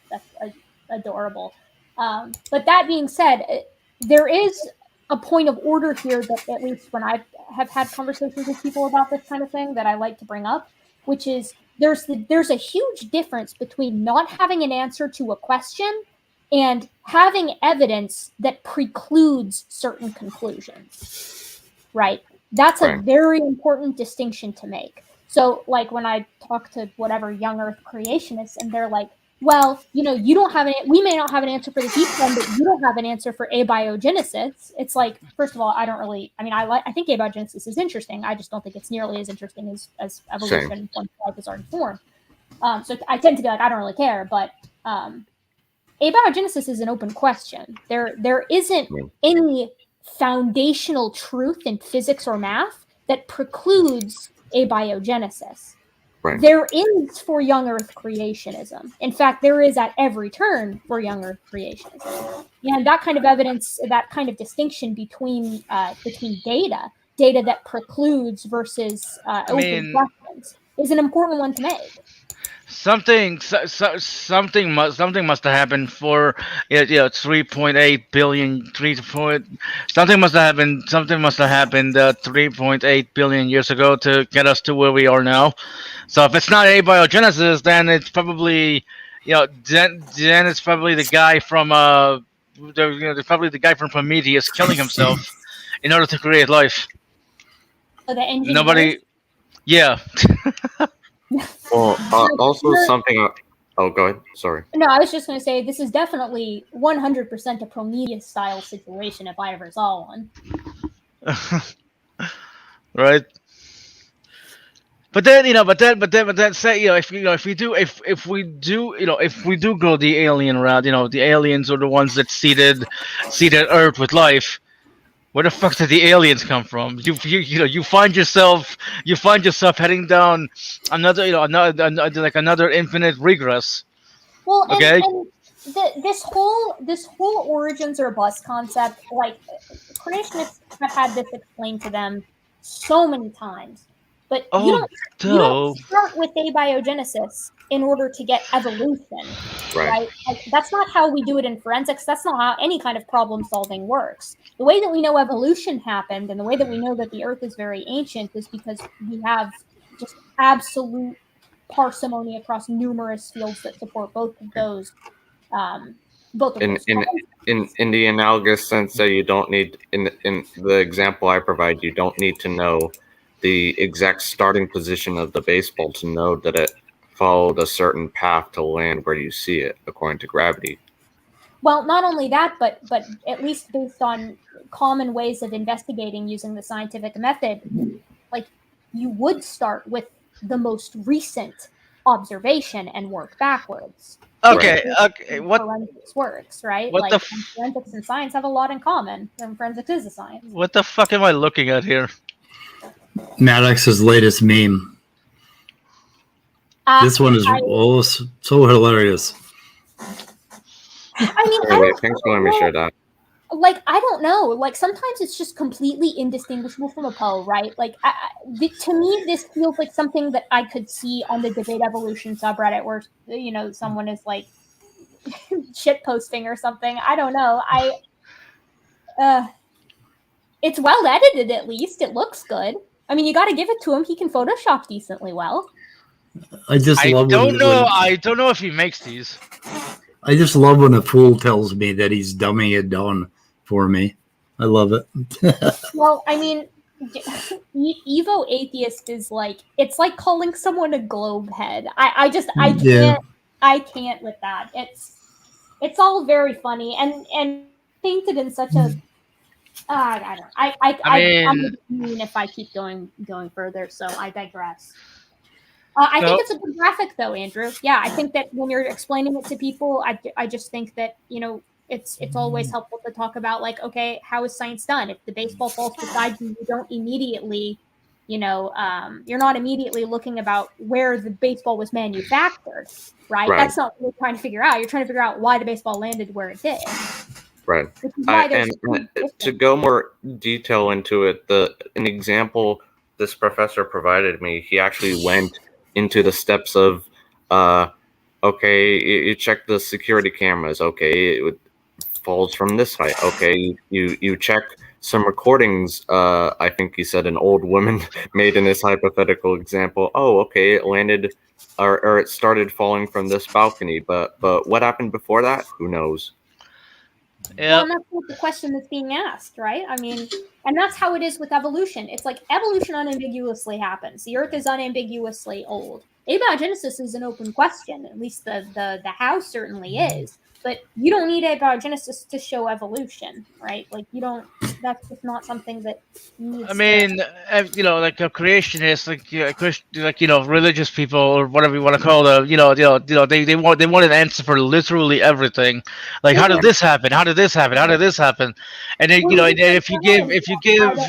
adorable. But that being said, there is a point of order here that, at least when I have had conversations with people about this kind of thing, that I like to bring up, which is there's a huge difference between not having an answer to a question and having evidence that precludes certain conclusions, right? That's a very important distinction to make. So, like, when I talk to whatever young Earth creationists, and they're like, well, you don't have we may not have an answer for the heat trend, but you don't have an answer for abiogenesis. It's like, first of all, I think abiogenesis is interesting. I just don't think it's nearly as interesting as evolution once life is already formed. So I tend to be like, I don't really care, but abiogenesis is an open question. There isn't any foundational truth in physics or math that precludes abiogenesis. Right. There is for young Earth creationism. In fact, there is at every turn for young Earth creationism. And that kind of evidence, that kind of distinction between data that precludes versus open questions is an important one to make. Something must have happened for 3.8 billion. Something must have happened 3.8 billion years ago to get us to where we are now. So if it's not abiogenesis, then it's probably then it's probably the guy from the guy from Prometheus killing himself in order to create life. So the engineers? Nobody. Yeah. Well, also something. Oh, go ahead. Sorry. No, I was just going to say this is definitely 100% a Prometheus style situation if I ever saw one. Right. But then say if we do go the alien route, the aliens are the ones that seeded Earth with life. Where the fuck did the aliens come from? You find yourself heading down another another infinite regress. Well, Okay. this whole origins or bust concept, like creationists have had this explained to them so many times, but Oh, you don't no. start with abiogenesis in order to get evolution, Right. right? Like, that's not how we do it in forensics. That's not how any kind of problem solving works. The way that we know evolution happened and the way that we know that the Earth is very ancient is because we have just absolute parsimony across numerous fields that support both of those. Both of In those. in in the analogous sense that you don't need in the example I provide, you don't need to know the exact starting position of the baseball to know that it followed a certain path to land where you see it according to gravity. Well, not only that, but at least based on common ways of investigating using the scientific method, like you would start with the most recent observation and work backwards. Okay. Right. Okay. What Forensics works, right? what the Like forensics and science have a lot in common, and forensics is a science. what the fuck am I looking at here? Maddox's latest meme. This one is so hilarious. I mean, Wait, thanks for letting me share that. Like, I don't know. Like, sometimes it's just completely indistinguishable from a Poe, right? Like, to me, this feels like something that I could see on the Debate Evolution subreddit where, someone is, like, shit posting or something. I don't know. It's well edited, at least. It looks good. I mean, you got to give it to him. He can Photoshop decently well. I don't know. I don't know if he makes these. I just love when a fool tells me that he's dumbing it down for me. I love it. Well, I mean, Evo atheist is like, it's like calling someone a globe head. I can't with that. It's all very funny and painted in such a I don't know. I'm mean if I keep going further, so I digress. I think it's a good graphic, though, Andrew. Yeah, I think that when you're explaining it to people, I just think that it's always helpful to talk about, like, okay, how is science done? If the baseball falls beside you, you don't immediately, you're not immediately looking about where the baseball was manufactured, right? That's not what you're trying to figure out. You're trying to figure out why the baseball landed where it did. Right. And to go more detail into it, an example this professor provided me, he actually went into the steps of, okay, you check the security cameras. Okay, it falls from this height. Okay, you check some recordings. I think he said an old woman made in this hypothetical example. Oh, okay, it landed or it started falling from this balcony. But what happened before that? Who knows? Well, and that's not the question that's being asked, right? I mean, and that's how it is with evolution. It's like evolution unambiguously happens. The Earth is unambiguously old. Abiogenesis is an open question. At least the how certainly is. But you don't need abiogenesis to show evolution, right? Like you don't. That's just not something that needs. I mean, like a creationist, religious people or whatever you want to call them, they want an answer for literally everything. Like, how did this happen? How did this happen? How did this happen? And then, and if you give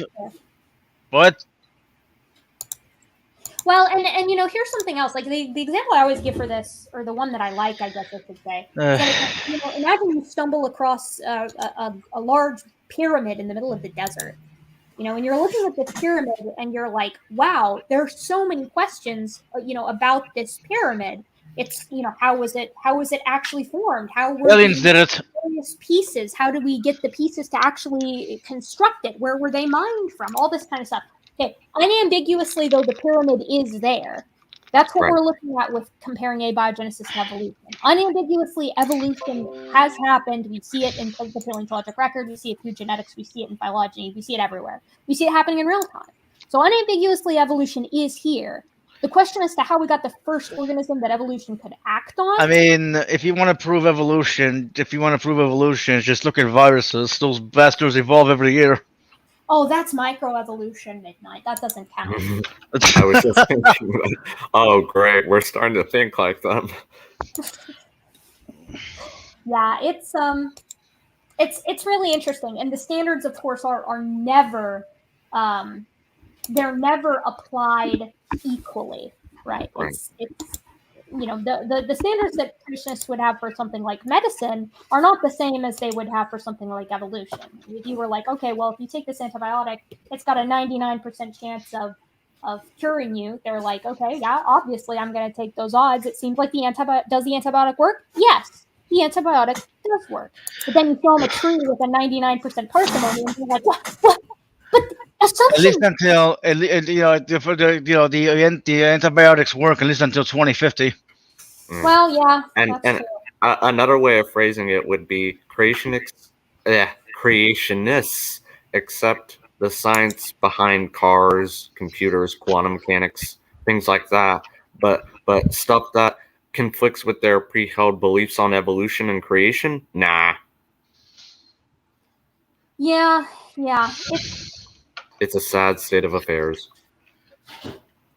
what? Well, and here's something else. Like the example I always give for this, or the one that I like, I guess I should say. So, imagine you stumble across a large pyramid in the middle of the desert. And you're looking at this pyramid, and you're like, "Wow, there's so many questions, about this pyramid. It's how was it actually formed? How were aliens did it? Various pieces? How did we get the pieces to actually construct it? Where were they mined from? All this kind of stuff." Okay, unambiguously, though, the pyramid is there. That's what we're looking at with comparing abiogenesis and evolution. Unambiguously, evolution has happened. We see it in the paleontologic record. We see it through genetics. We see it in phylogeny. We see it everywhere. We see it happening in real time. So unambiguously, evolution is here. The question as to how we got the first organism that evolution could act on. I mean, if you want to prove evolution, just look at viruses. Those bastards evolve every year. Oh, that's microevolution, Midnight. That doesn't count. I was just thinking, oh, great. We're starting to think like them. Yeah, it's it's really interesting, and the standards, of course, are never they're never applied equally, right? Right. It's the standards that creationists would have for something like medicine are not the same as they would have for something like evolution. If you were like, okay, well, if you take this antibiotic, it's got a 99% chance of curing you. They're like, okay, yeah, obviously I'm going to take those odds. It seems like does the antibiotic work? Yes, the antibiotic does work. But then you show them a tree with a 99% parsimony, and you're like, what? But At least assumption. until the antibiotics work at least until 2050. Well, yeah, And that's and true. another way of phrasing it would be creationists accept the science behind cars, computers, quantum mechanics, things like that. But stuff that conflicts with their pre-held beliefs on evolution and creation, nah. Yeah. It's a sad state of affairs.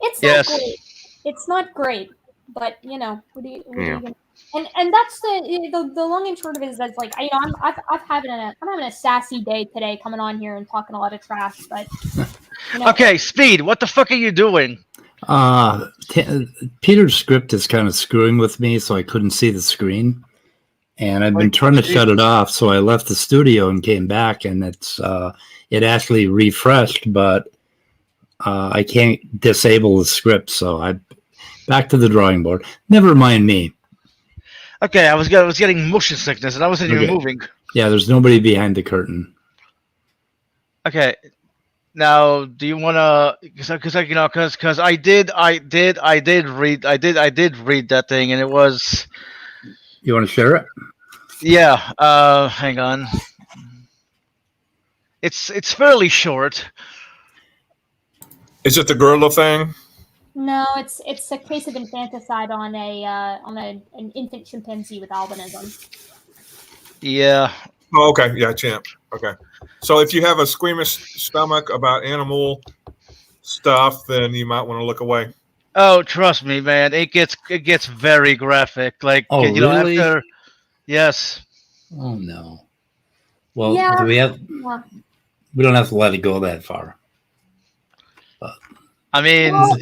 It's Yes. not great. It's not great, but what are you Yeah. gonna? And that's the long and short of it is that's like I'm having a sassy day today, coming on here and talking a lot of trash, but Okay, Speed, what the fuck are you doing? Peter's script is kind of screwing with me, so I couldn't see the screen. And I've been Like, trying to shut it off, so I left the studio and came back, and it actually refreshed, but I can't disable the script, so I back to the drawing board. Never mind me. Okay, I was getting motion sickness, and I wasn't even Okay. moving. Yeah, there's nobody behind the curtain. Okay, now do you want to? Because I did read that thing, and it was You want to share it? yeah. Hang on. It's fairly short. Is it the gorilla thing? no, it's a case of infanticide on an infant chimpanzee with albinism. Yeah. Oh, okay. Yeah, champ. Okay. So if you have a squeamish stomach about animal stuff, then you might want to look away. Oh, trust me, man. It gets very graphic. Like Oh, really? after. Yes. Oh no. Well, Yeah. do we have? Yeah. We don't have to let it go that far. I mean, Well- if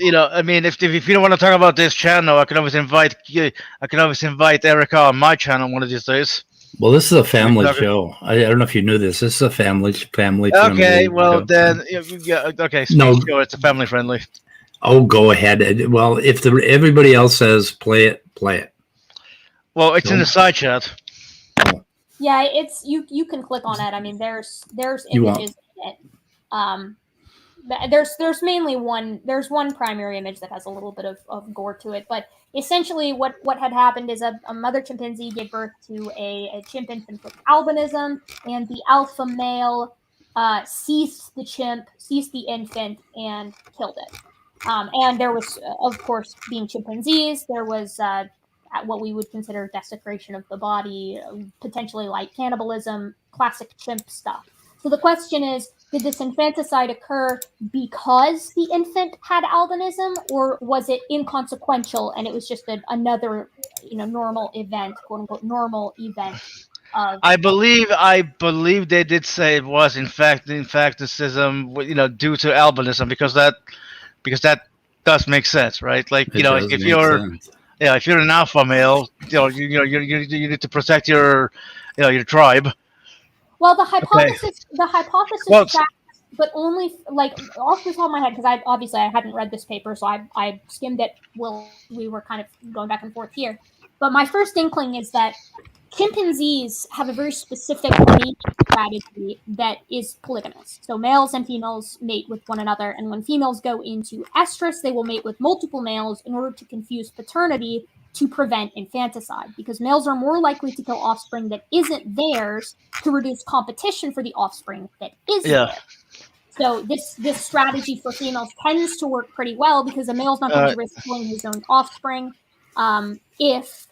you don't want to talk about this channel, I can always invite Erica on my channel one of these days. Well, this is a family talking- show. I don't know if you knew this. This is a family. Okay, well show. then, yeah, okay. No. Sure, it's a family friendly. Oh, go ahead. Well, if everybody else says play it, play it. Well, it's in the side chat. Yeah, it's you can click on it. I mean, there's You won't. images in it. There's mainly one primary image that has a little bit of gore to it, but essentially what had happened is a mother chimpanzee gave birth to a chimp infant with albinism, and the alpha male seized the infant and killed it. And there was, of course, being chimpanzees, there was what we would consider desecration of the body, potentially like cannibalism, classic chimp stuff. So the question is, did this infanticide occur because the infant had albinism, or was it inconsequential and it was just another, normal event, quote unquote, normal event? I believe they did say it was in fact infanticism, due to albinism, because that does make sense, right? Like, It does if make you're sense. if you're an alpha male, you need to protect your tribe. Well, the hypothesis Well, tracks, but only like off the top of my head, because I hadn't read this paper, so I skimmed it while we were kind of going back and forth here. But my first inkling is that chimpanzees have a very specific mating strategy that is polygamous. So males and females mate with one another, and when females go into estrus, they will mate with multiple males in order to confuse paternity to prevent infanticide, because males are more likely to kill offspring that isn't theirs to reduce competition for the offspring that is theirs. So this strategy for females tends to work pretty well, because a male's not going to risk killing his own offspring if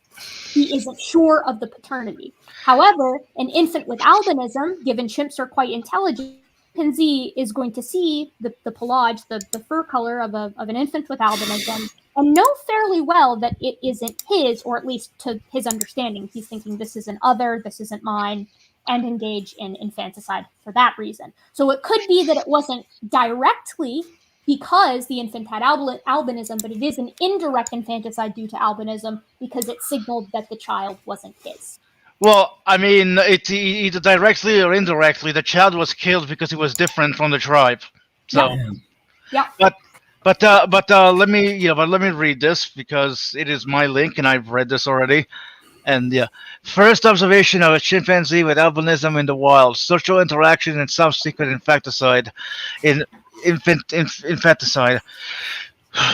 he isn't sure of the paternity. However, an infant with albinism, given chimps are quite intelligent, chimpanzee is going to see the pelage, the fur color of an infant with albinism, and know fairly well that it isn't his, or at least to his understanding. He's thinking, this is an other, this isn't mine. and engage in infanticide for that reason. So it could be that it wasn't directly because the infant had albinism, but it is an indirect infanticide due to albinism because it signaled that the child wasn't his. Well, I mean, either directly or indirectly, the child was killed because he was different from the tribe. So, Yeah. but let me read this because it is my link and I've read this already. And yeah, first observation of a chimpanzee with albinism in the wild, social interaction and subsequent infanticide, infanticide.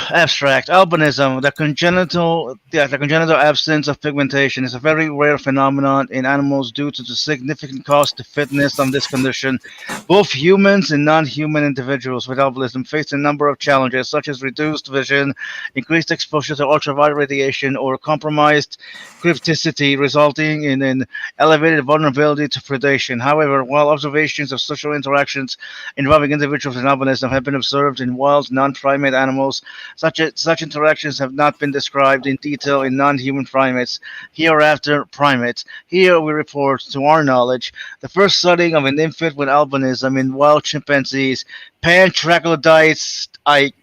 Abstract albinism, the congenital absence of pigmentation, is a very rare phenomenon in animals due to the significant cost to fitness of this condition. Both humans and non-human individuals with albinism face a number of challenges, such as reduced vision, increased exposure to ultraviolet radiation, or compromised crypticity, resulting in an elevated vulnerability to predation. However, while observations of social interactions involving individuals with albinism have been observed in wild non-primate animals, such interactions have not been described in detail in non-human primates. Hereafter, primates. Here we report, to our knowledge, the first studying of an infant with albinism in wild chimpanzees. Pinecreek. I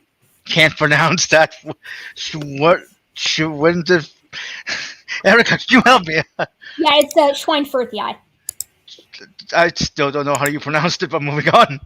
can't pronounce that. Erica, can you help me? Yeah, it's Schweinfurthii. I still don't know how you pronounced it, but moving on.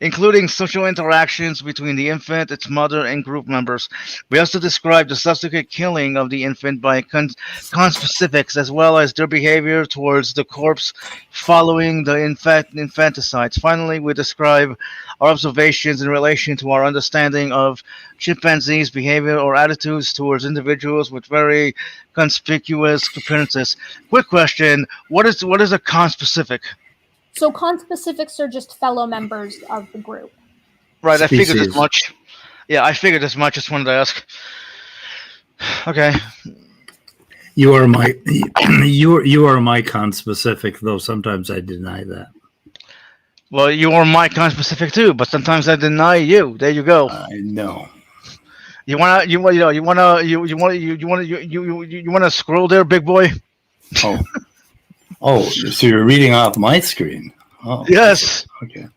Including social interactions between the infant, its mother, and group members. We also describe the subsequent killing of the infant by conspecifics, as well as their behavior towards the corpse following the infanticides. Finally, we describe our observations in relation to our understanding of chimpanzees' behavior or attitudes towards individuals with very conspicuous appearances. Quick question: what is a conspecific? So conspecifics are just fellow members of the group. Right, Species. I figured as much. Yeah, I figured as much. Just wanted to ask. Okay. You are my you are my conspecific, though sometimes I deny that. Well, you are my conspecific too, but sometimes I deny you. There you go. I know. You wanna scroll there, big boy? Oh, so you're reading off my screen? Oh, Yes. okay.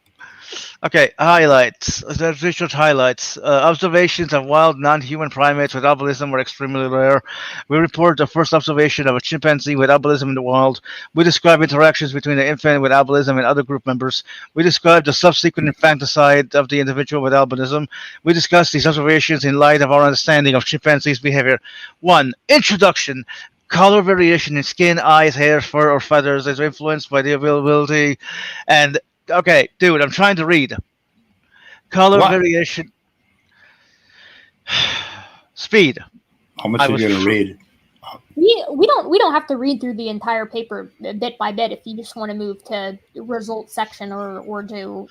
Okay, highlights. Visual highlights. Observations of wild non-human primates with albinism were extremely rare. We report the first observation of a chimpanzee with albinism in the wild. We describe interactions between the infant with albinism and other group members. We describe the subsequent infanticide of the individual with albinism. We discuss these observations in light of our understanding of chimpanzees' behavior. 1. Introduction. Color variation in skin, eyes, hair, fur, or feathers is influenced by the availability and okay, dude, I'm trying to read. Color variation. Speed. How much are you going to read? We don't have to read through the entire paper bit by bit if you just want to move to the results section or do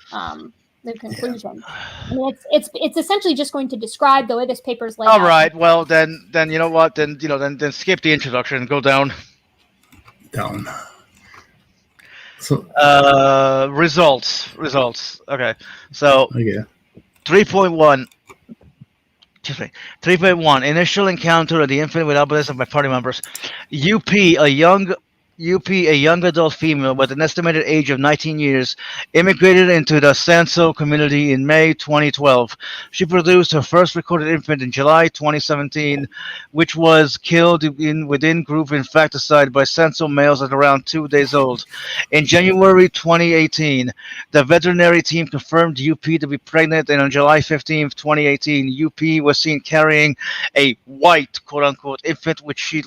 the conclusion. I mean, it's essentially just going to describe the way this paper is laid out. All right. Well, then you know what? Then skip the introduction and go down. Down. So results. Okay. So okay. 3.1. 3.1 Initial encounter of the infant with albinism by party members. UP, a young adult female with an estimated age of 19 years, immigrated into the Sanso community in May 2012. She produced her first recorded infant in July 2017, which was killed within group infanticide by Sanso males at around 2 days old. In January 2018, the veterinary team confirmed UP to be pregnant, and on July 15, 2018, UP was seen carrying a white, quote-unquote, infant, which we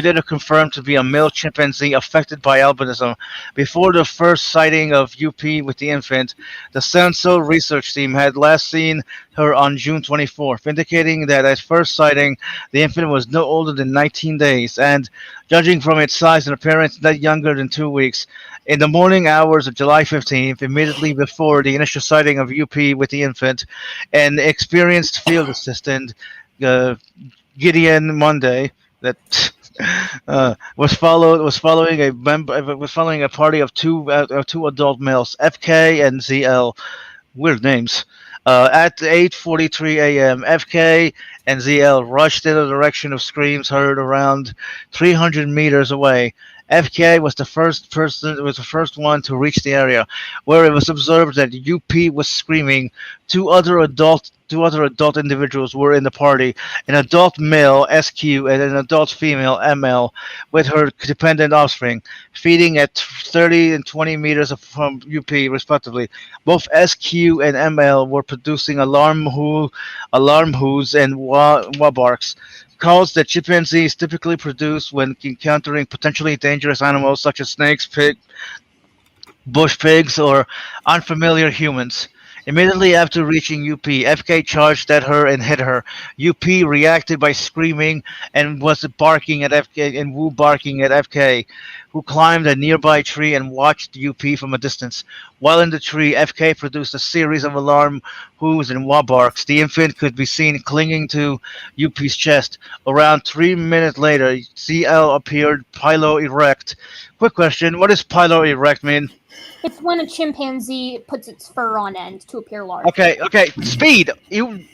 later confirmed to be a male chimpanzee affected by albinism. Before the first sighting of UP with the infant, the Sanso research team had last seen her on June 24th, indicating that at first sighting, the infant was no older than 19 days, and judging from its size and appearance, not younger than 2 weeks. In the morning hours of July 15th, immediately before the initial sighting of UP with the infant, an experienced field assistant, Gideon Monday, that was following a party of two adult males, FK and ZL, weird names, at 8:43 a.m. FK and ZL rushed in the direction of screams heard around 300 meters away. FK was the first one to reach the area, where it was observed that UP was screaming. Two other adult individuals were in the party: an adult male (SQ) and an adult female (ML), with her dependent offspring, feeding at 30 and 20 meters from UP, respectively. Both SQ and ML were producing alarm hoos, and wah barks, calls that chimpanzees typically produce when encountering potentially dangerous animals such as snakes, bush pigs, or unfamiliar humans. Immediately after reaching UP, FK charged at her and hit her. UP reacted by screaming and was barking at FK and Wu barking at FK, who climbed a nearby tree and watched UP from a distance. While in the tree, FK produced a series of alarm whoos and wah barks. The infant could be seen clinging to UP's chest. Around 3 minutes later, CL appeared pilo erect. Quick question: what does pilo erect mean? It's when a chimpanzee puts its fur on end to appear large. Okay. Speed. You.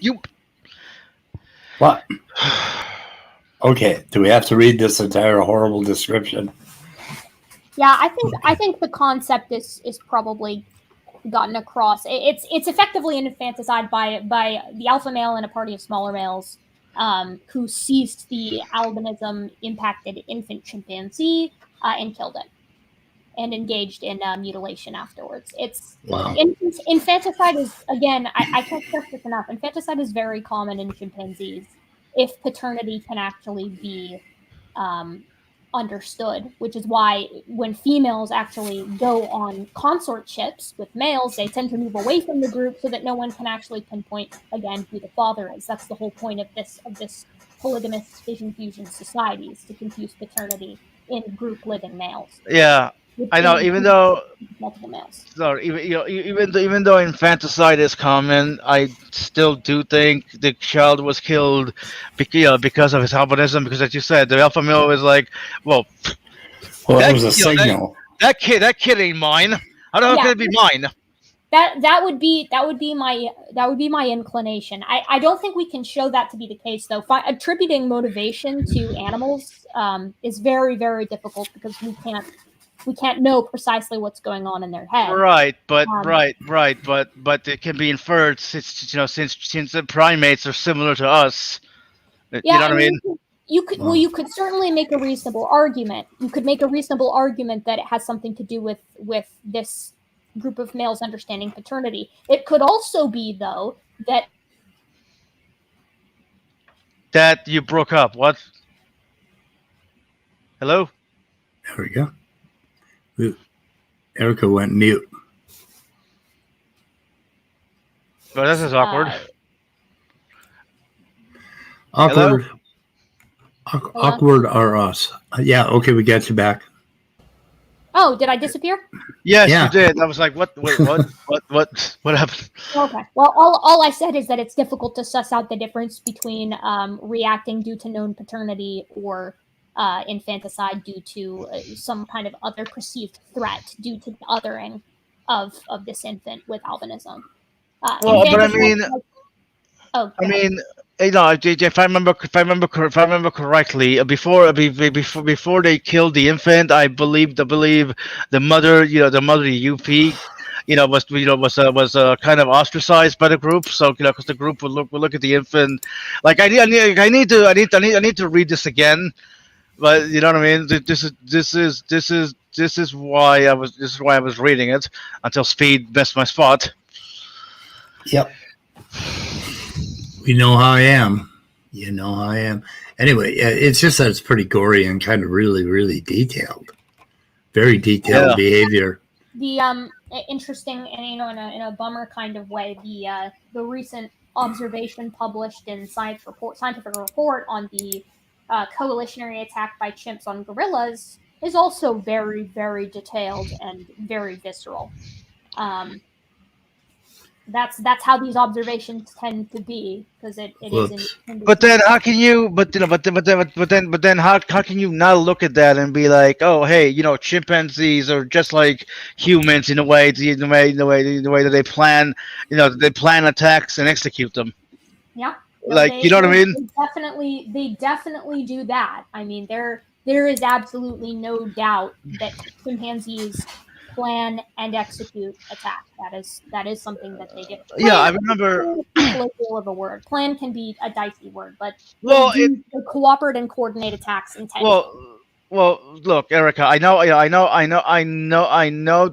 What? Okay. Do we have to read this entire horrible description? Yeah, I think the concept is probably gotten across. It's effectively an infanticide by the alpha male and a party of smaller males, who seized the albinism impacted infant chimpanzee and killed it, and engaged in mutilation afterwards. It's Wow. Infanticide is, again, I can't stress this enough. Infanticide is very common in chimpanzees if paternity can actually be understood, which is why when females actually go on consortships with males, they tend to move away from the group so that no one can actually pinpoint again who the father is. That's the whole point of this polygamous fission fusion societies, to confuse paternity in group living males. Yeah, I know. Even though multiple males. Sorry, even though infanticide is common, I still do think the child was killed because of his albinism. Because, as you said, the alpha male was like, well, That was a signal. that kid ain't mine. How the hell can it be mine? That would be my inclination. I don't think we can show that to be the case, though. Attributing motivation to animals is very, very difficult, because we can't know precisely what's going on in their head. Right, but it can be inferred, since the primates are similar to us. Yeah, you know what I mean? You could certainly make a reasonable argument. You could make a reasonable argument that it has something to do with this group of males understanding paternity. It could also be, though, that you broke up. What? Hello? There we go. Erica went mute. Well, this is awkward. Awkward. Hello? Awkward are us. Yeah, okay, we got you back. Oh, did I disappear? Yes, Yeah. you did. I was like, what? Wait, what? What happened? Okay. Well, all I said is that it's difficult to suss out the difference between reacting due to known paternity or infanticide due to some kind of other perceived threat due to the othering of this infant with albinism. Well, but I mean, if I remember correctly, before they killed the infant, I believe the mother, the UP, was kind of ostracized by the group. So, because the group would look at the infant, like I need to read this again. But you know what I mean. This is why I was reading it until Speed missed my spot. Yep. You know how I am. You know how I am. Anyway, it's just that it's pretty gory and kind of really, really detailed. Very detailed behavior. The interesting, and in a bummer kind of way, the recent observation published in scientific report on the coalitionary attack by chimps on gorillas is also very, very detailed and very visceral. That's how these observations tend to be, because it is. But then how can you? But then how can you not look at that and be like, oh hey, chimpanzees are just like humans in a way, the way that they plan attacks and execute them. Yeah. Like, you know what I mean? They definitely do that. I mean, there is absolutely no doubt that chimpanzees plan and execute attack. That is something that they do. Yeah, I Plan remember. is too colloquial of a word. Plan can be a dicey word, but Well, they cooperate and coordinate attacks intentionally. Well, look, Erica. I know, yeah, I know.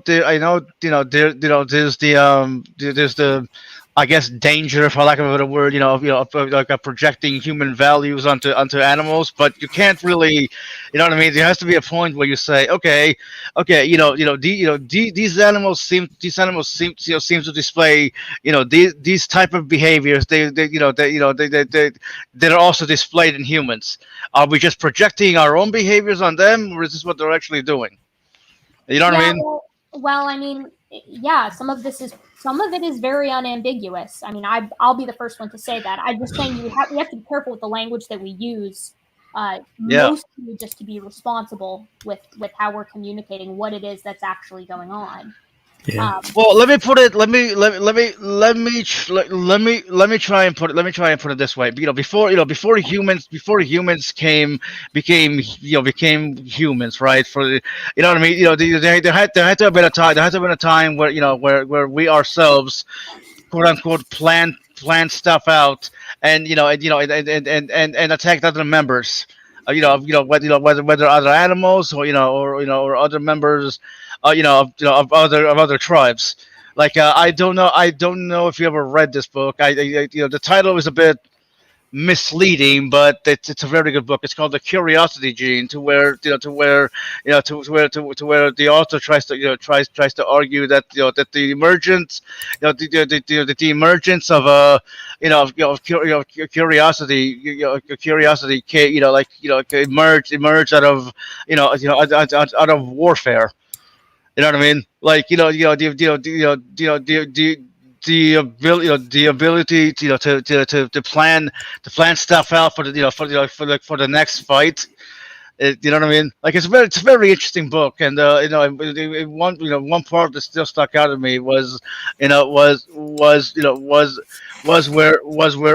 There's there's the, I guess, danger, for lack of a better word. Of like projecting human values onto animals, but you can't really, you know what I mean. There has to be a point where you say, okay, these animals seem to display, these type of behaviors. They're also displayed in humans. Are we just projecting our own behaviors on them, or is this what they're actually doing? You know what I mean? Well, I mean, yeah. Some of it is very unambiguous. I mean, I'll be the first one to say that. I'm just saying we have to be careful with the language that we use. Mostly just to be responsible with how we're communicating what it is that's actually going on. Yeah. Well, let me put it. Let me try and put it this way. Before humans became humans, right? You know what I mean? There had to have been a time. There had to have been a time where where we ourselves, quote unquote, plan stuff out, and and attacked other members. Whether other animals, or other members, of other tribes. Like, I don't know if you ever read this book. The title is a bit misleading, but it's a very good book. It's called The Curiosity Gene, to where the author tries to argue that that the emergence, the emergence of curiosity, emerged out of out of warfare. You know what I mean? Like, the ability to plan stuff out for the next fight. You know what I mean? Like, it's a very interesting book, and one part that still stuck out to me was where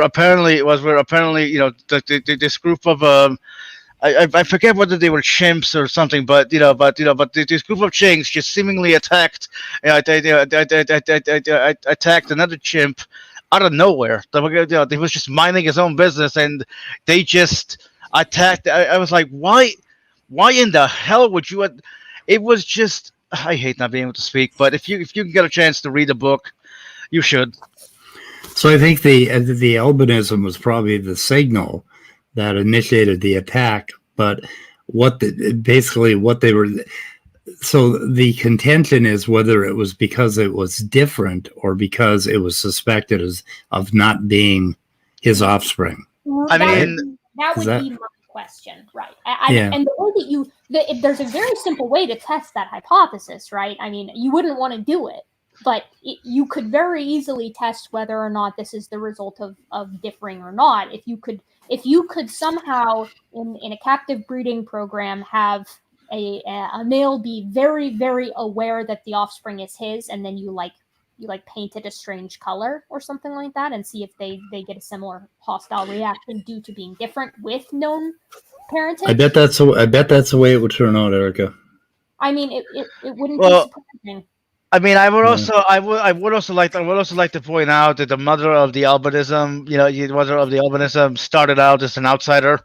apparently this group of I forget whether they were chimps or something, but this group of chimps just seemingly attacked, attacked another chimp out of nowhere. He was just minding his own business, and they just attacked. I was like, why in the hell would you? It was just. I hate not being able to speak, but if you can get a chance to read the book, you should. So I think the albinism was probably the signal that initiated the attack, but basically what they were. So the contention is whether it was because it was different or because it was suspected of not being his offspring. I mean, that would be my question, right? And the way that there's a very simple way to test that hypothesis, right? I mean, you wouldn't want to do it, but you could very easily test whether or not this is the result of differing or not. If you could somehow in a captive breeding program have a male be very, very aware that the offspring is his, and then you paint it a strange color or something like that, and see if they get a similar hostile reaction due to being different with known parentage. I bet that's the way it would turn out, Erica. I mean, it wouldn't be surprising. I mean, I would also like to point out that the mother of the albinism, started out as an outsider.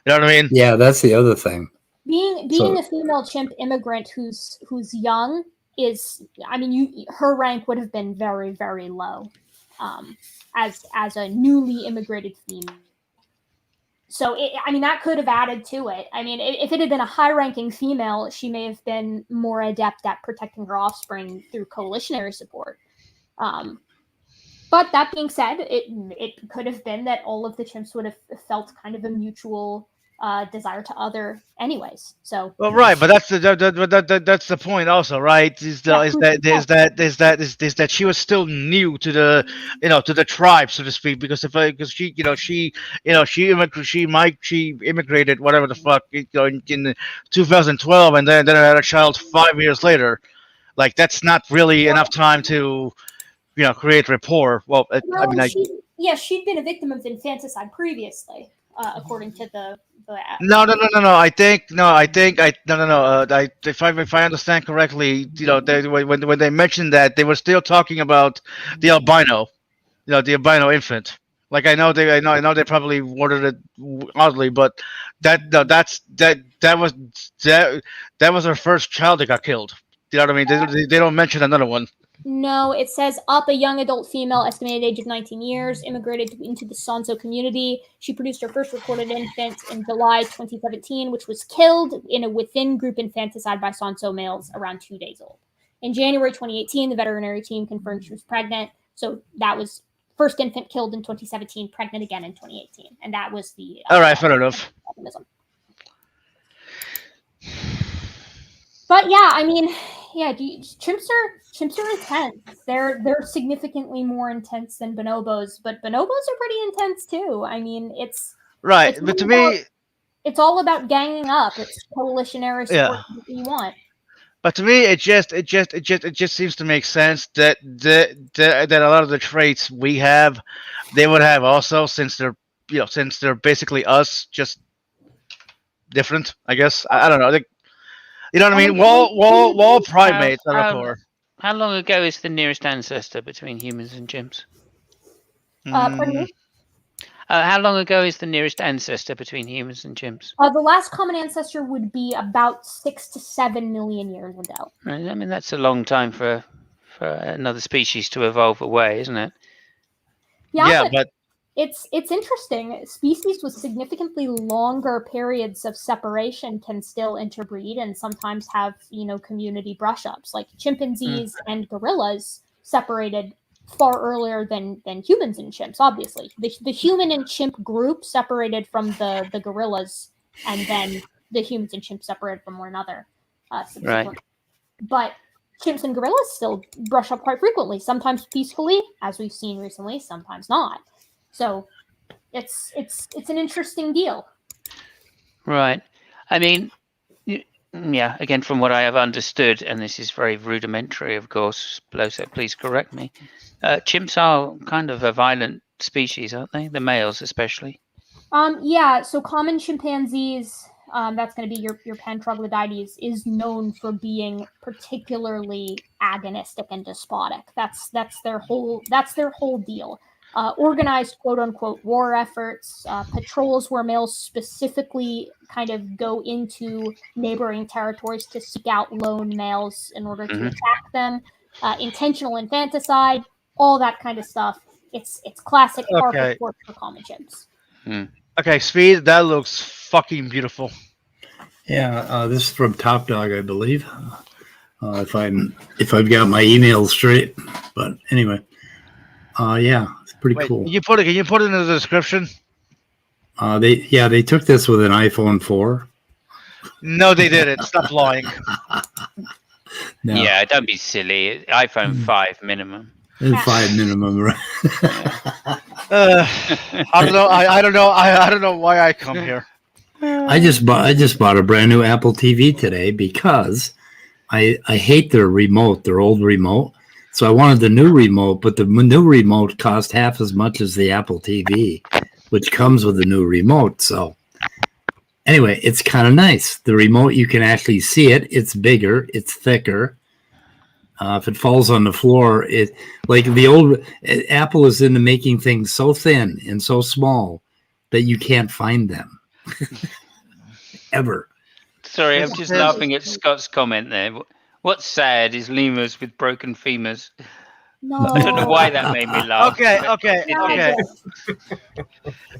You know what I mean? Yeah, that's the other thing. Being a female chimp immigrant who's young is, I mean, her rank would have been very, very low, as a newly immigrated female. So, that could have added to it. I mean, if it had been a high-ranking female, she may have been more adept at protecting her offspring through coalitionary support. But that being said, it could have been that all of the chimps would have felt kind of a mutual desire to other anyways. So well, right, but that's the point also, right? Is that she was still new to the tribe, so to speak, because she immigrated whatever the fuck in 2012, and then had a child 5 years later. Like, that's not really enough time to create rapport. Well, Yeah, she'd been a victim of infanticide previously, according to the. No. I think no. If I understand correctly, when they mentioned that, they were still talking about the albino, the albino infant. Like I know they probably worded it oddly, but that was her first child that got killed. You know what I mean? They don't mention another one. No, it says up a young adult female, estimated age of 19 years, immigrated into the Sonso community. She produced her first recorded infant in July 2017, which was killed in a within-group infanticide by Sonso males around 2 days old. In January 2018, the veterinary team confirmed she was pregnant. So that was first infant killed in 2017, pregnant again in 2018. And that was the... All right, fair enough. Albinism. But yeah, I mean, yeah, chimps are intense. They're significantly more intense than bonobos, but bonobos are pretty intense too. I mean, it's right. It's But to all me, it's all about ganging up. It's coalitionary support that you want. But to me, it just seems to make sense that a lot of the traits we have, they would have also, since they're basically us, just different. I guess I don't know. You know what I mean? Wall primates are a core. How long ago is the nearest ancestor between humans and chimps? Pardon me? How long ago is the nearest ancestor between humans and chimps? The last common ancestor would be about 6 to 7 million years ago. Right. I mean, that's a long time for another species to evolve away, isn't it? Yeah, but it's interesting. Species with significantly longer periods of separation can still interbreed and sometimes have, community brush-ups. Like chimpanzees and gorillas separated far earlier than humans and chimps, obviously. The human and chimp group separated from the gorillas, and then the humans and chimps separated from one another. Right. But chimps and gorillas still brush up quite frequently, sometimes peacefully, as we've seen recently, sometimes not. So it's an interesting deal. Right. I mean, yeah, again, from what I have understood, and this is very rudimentary, of course, so please correct me, chimps are kind of a violent species, aren't they? The males especially. Yeah, so common chimpanzees, that's going to be your Pantroglodytes, is known for being particularly agonistic and despotic. That's their whole deal. Organized quote unquote war efforts, patrols where males specifically kind of go into neighboring territories to seek out lone males in order to attack them, intentional infanticide, all that kind of stuff. It's classic Okay. for common chimps. Okay, Speed, that looks fucking beautiful. Yeah, this is from Top Dog, I believe. If I've got my emails straight, but anyway, yeah, it's pretty cool. Can you put it in the description? They took this with an iPhone 4. No, they didn't. Stop lying. No. Yeah, don't be silly. iPhone 5 minimum. 5 minimum, right? I don't know. I don't know why I come here. I just bought a brand new Apple TV today because I hate their old remote. So I wanted the new remote, but the new remote cost half as much as the Apple TV, which comes with the new remote. So anyway, it's kind of nice. The remote, you can actually see it. It's bigger. It's thicker. If it falls on the floor, Apple is into making things so thin and so small that you can't find them ever. Sorry, I'm just laughing at Scott's comment there. What's sad is lemurs with broken femurs. No. I don't know why that made me laugh.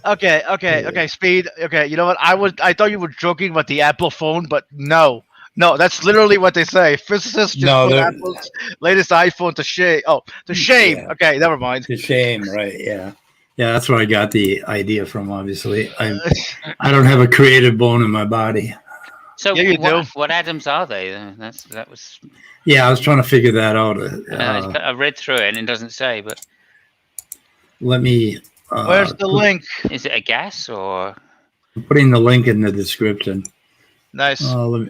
Okay, Speed. Okay, you know what? I thought you were joking about the Apple phone, but no, that's literally what they say. Physicists just put Apple's latest iPhone to shame. Oh, to shame. Yeah. Okay, never mind. To shame, right? Yeah, that's where I got the idea from. Obviously, I don't have a creative bone in my body. So yeah, you do. What atoms are they? That was. Yeah, I was trying to figure that out. I read through it and it doesn't say, but. Let me. Where's the link? Is it a gas or? I'm putting the link in the description. Nice. So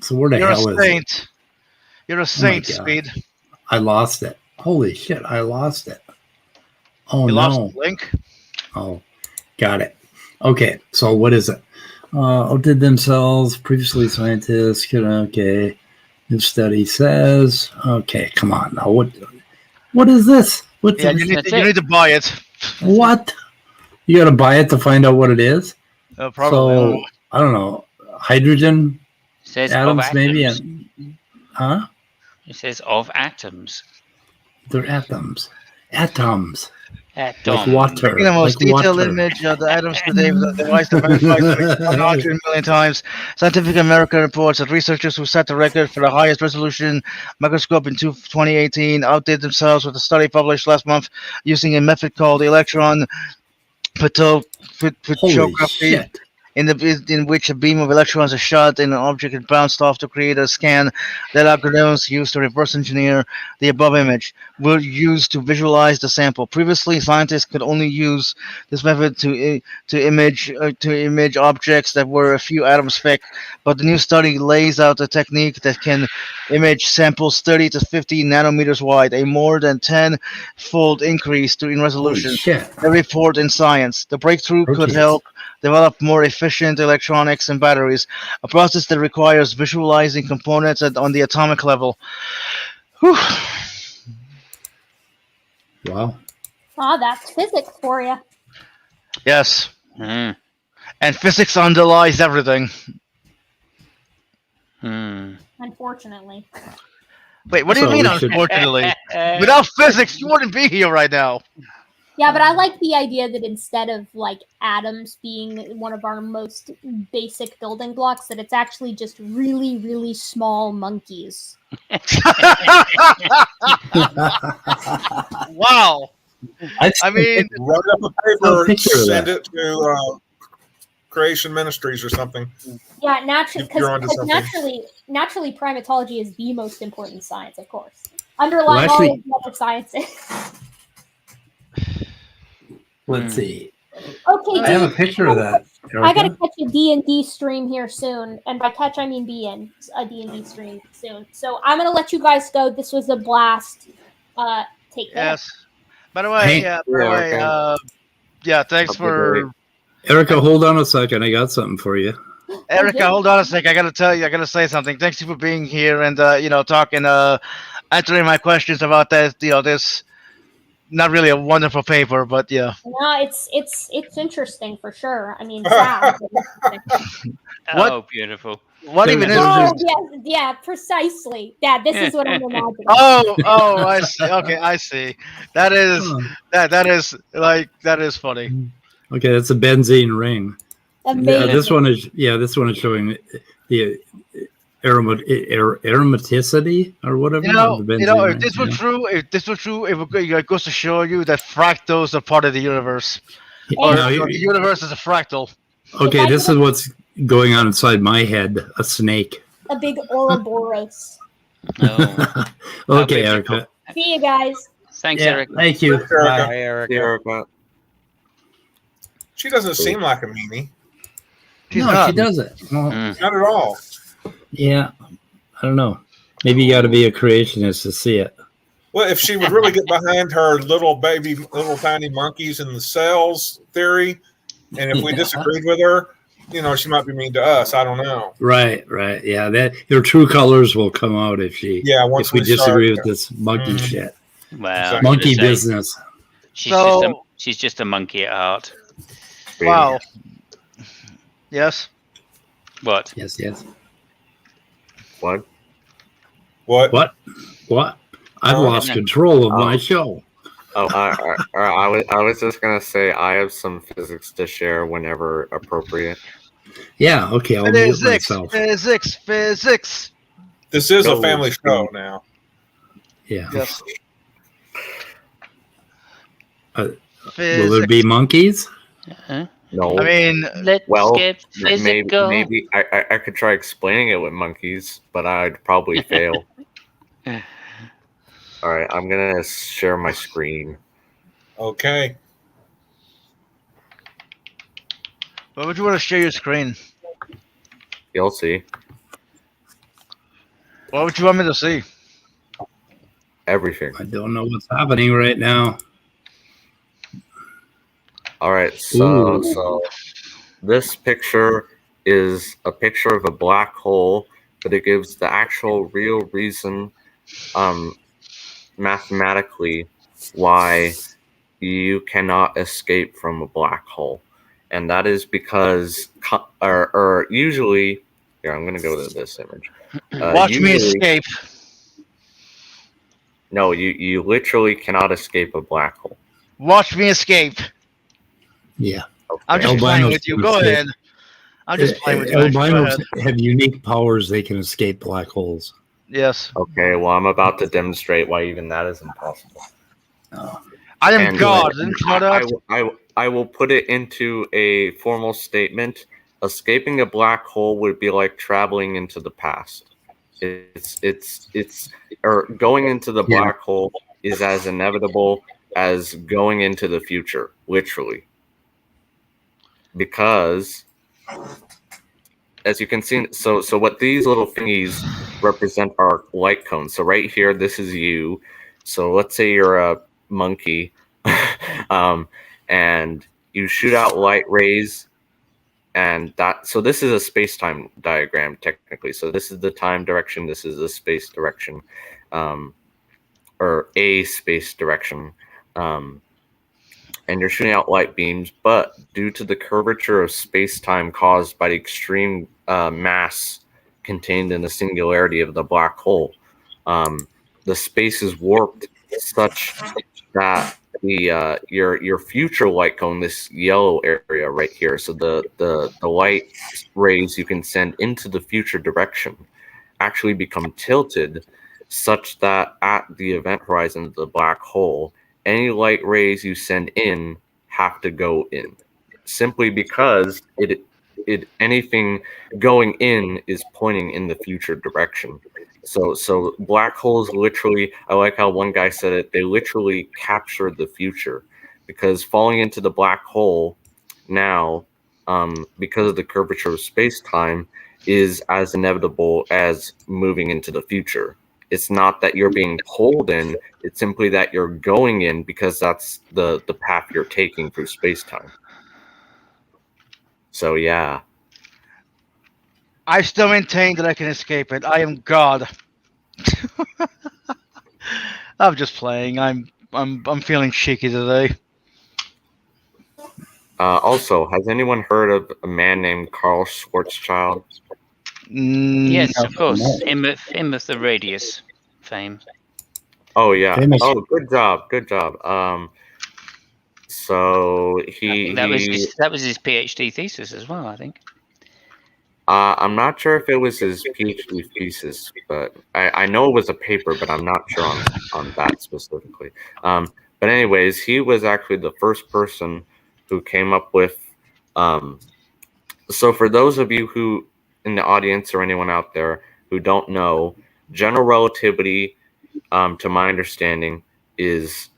where the hell is it? You're a saint, Speed. I lost it. Holy shit! I lost it. Oh, You lost no. the link? Oh, got it. Okay, so what is it? Outdid themselves, previously scientists. Okay, new study says. Okay, come on now. What is this? What's Yeah, this? you need to buy it. What? You got to buy it to find out what it is? Probably. So, I don't know. Hydrogen It says atoms, of maybe? atoms. Huh? It says of atoms. They're atoms. Atoms. Like Atom. water. Taking the most Like detailed water. image of the items today with a device that verifies 100 million times. Scientific American reports that researchers who set the record for the highest resolution microscope in 2018 outdid themselves with a study published last month using a method called electron Holy spectrography. shit. In which a beam of electrons is shot in an object and bounced off to create a scan. That algorithms used to reverse engineer the above image were used to visualize the sample. Previously, scientists could only use this method to image objects that were a few atoms thick, but the new study lays out a technique that can image samples 30 to 50 nanometers wide, a more than 10-fold increase in Holy resolution. shit. A report in Science. The breakthrough could Proteins. help develop more efficient electronics and batteries, a process that requires visualizing components on the atomic level. Whew. Wow. Ah, that's physics for you. Yes, Mm. and physics underlies everything. Hmm. Unfortunately. Wait, what do So you mean, we should- unfortunately? Without physics, you wouldn't be here right now. Yeah, but I like the idea that instead of like atoms being one of our most basic building blocks, that it's actually just really, really small monkeys. Wow. I mean, Write up a I'll paper, picture send that. it to Creation Ministries or something. Yeah, naturally, You're onto because something. naturally, primatology is the most important science, of course. Underlying Well, actually- all of the other sciences. Let's see. Okay, I have a dude, picture of that. I gotta Erica. catch a D&D stream here soon, and by catch I mean be in a D&D stream soon. So I'm gonna let you guys go. This was a blast. Take care. yes. By the way, Hey. yeah, thanks That'd be great. for Erica, hold on a second. I got something for you. Erica. yeah. Hold on a sec. I gotta say something. Thanks you for being here and talking, answering my questions about that. This not really a wonderful paper, but yeah. No, it's interesting for sure. I mean, sad. But interesting. What? Oh, beautiful. What There- even is there's- this? Oh, yeah, precisely. Yeah, this is what I'm imagining. Oh, I see. Okay, I see. That is Huh. that is funny. Okay, that's a benzene ring. Amazing. This one is showing the aromaticity or whatever. of the benzene ring, If this were true, it goes to show you that fractals are part of the universe, or Now, the universe is a fractal. okay, this is what's going on inside my head. A snake. A big Ouroboros. Oh. Okay, beautiful. Erica. See you guys. Thanks, Yeah, Eric. thank you. Thanks, Erica. Bye. Hi, Erica. Erica. She doesn't seem like a meanie. She's No, not. she doesn't. Well, Mm. Not at all. yeah, I don't know. Maybe you got to be a creationist to see it. Well, if she would really get behind her little tiny monkeys in the cells theory, and if we Yeah. disagreed with her, she might be mean to us. I don't know. Right. Yeah, that your true colors will come out if Yeah, once if we we disagree start, with this monkey Mhm. shit, Well, Exactly. monkey I'm gonna say, business. She's just a monkey at heart. Wow. Yes. What? Yes. What? What? What? I've Oh, lost no. control of my Oh. show. Oh, I was just gonna say I have some physics to share whenever appropriate. Yeah. Okay. I'll mute Physics. myself. Physics. This is a No, family it's show now. Yeah. Yes. Will there Physics. be monkeys? Huh? No. I mean, Let's Well, get physical. maybe I could try explaining it with monkeys, but I'd probably fail. All right, I'm gonna share my screen. Okay. why would you want to share your screen? You'll see What would you want me to see? everything. I don't know what's happening right now. All right, so this picture is a picture of a black hole, but it gives the actual real reason mathematically why you cannot escape from a black hole. And that is because, or usually, here, I'm going to go to this image. Watch me escape. No, you literally cannot escape a black hole. Watch me escape. Yeah. I'm just playing with you. Go ahead. I'm just playing with you. Go Albinos ahead. have unique powers. They can escape black holes. Yes. Okay, well, I'm about to demonstrate why even that is impossible. I am God. Didn't you know that? I will put it into a formal statement. Escaping a black hole would be like traveling into the past. Or going into the black hole is as inevitable as going into the future, literally. Because, as you can see, so what these little thingies represent are light cones. So right here, this is you. So let's say you're a monkey, and you shoot out light rays, and so this is a space-time diagram technically. So this is the time direction, this is the space direction, or a space direction, and you're shooting out light beams. But due to the curvature of space-time caused by the extreme mass contained in the singularity of the black hole, the space is warped such that your future light cone, this yellow area right here, so the light rays you can send into the future direction actually become tilted such that at the event horizon of the black hole, any light rays you send in have to go in, simply because anything going in is pointing in the future direction. So black holes literally, I like how one guy said it, they literally capture the future, because falling into the black hole now, because of the curvature of space-time, is as inevitable as moving into the future. It's not that you're being pulled in, it's simply that you're going in because that's the path you're taking through space-time. So yeah. I still maintain that I can escape it. I am God. I'm just playing. I'm feeling cheeky today. Also, has anyone heard of a man named Carl Schwarzschild? Yes, No. of course. Him of the radius fame. Oh yeah. Famous. Oh, good job. So That was his PhD thesis as well, I think. I'm not sure if it was his PhD thesis, but I know it was a paper, but I'm not sure on that specifically. But anyways, he was actually the first person who came up with. So for those of you who in the audience or anyone out there who don't know, general relativity, to my understanding, is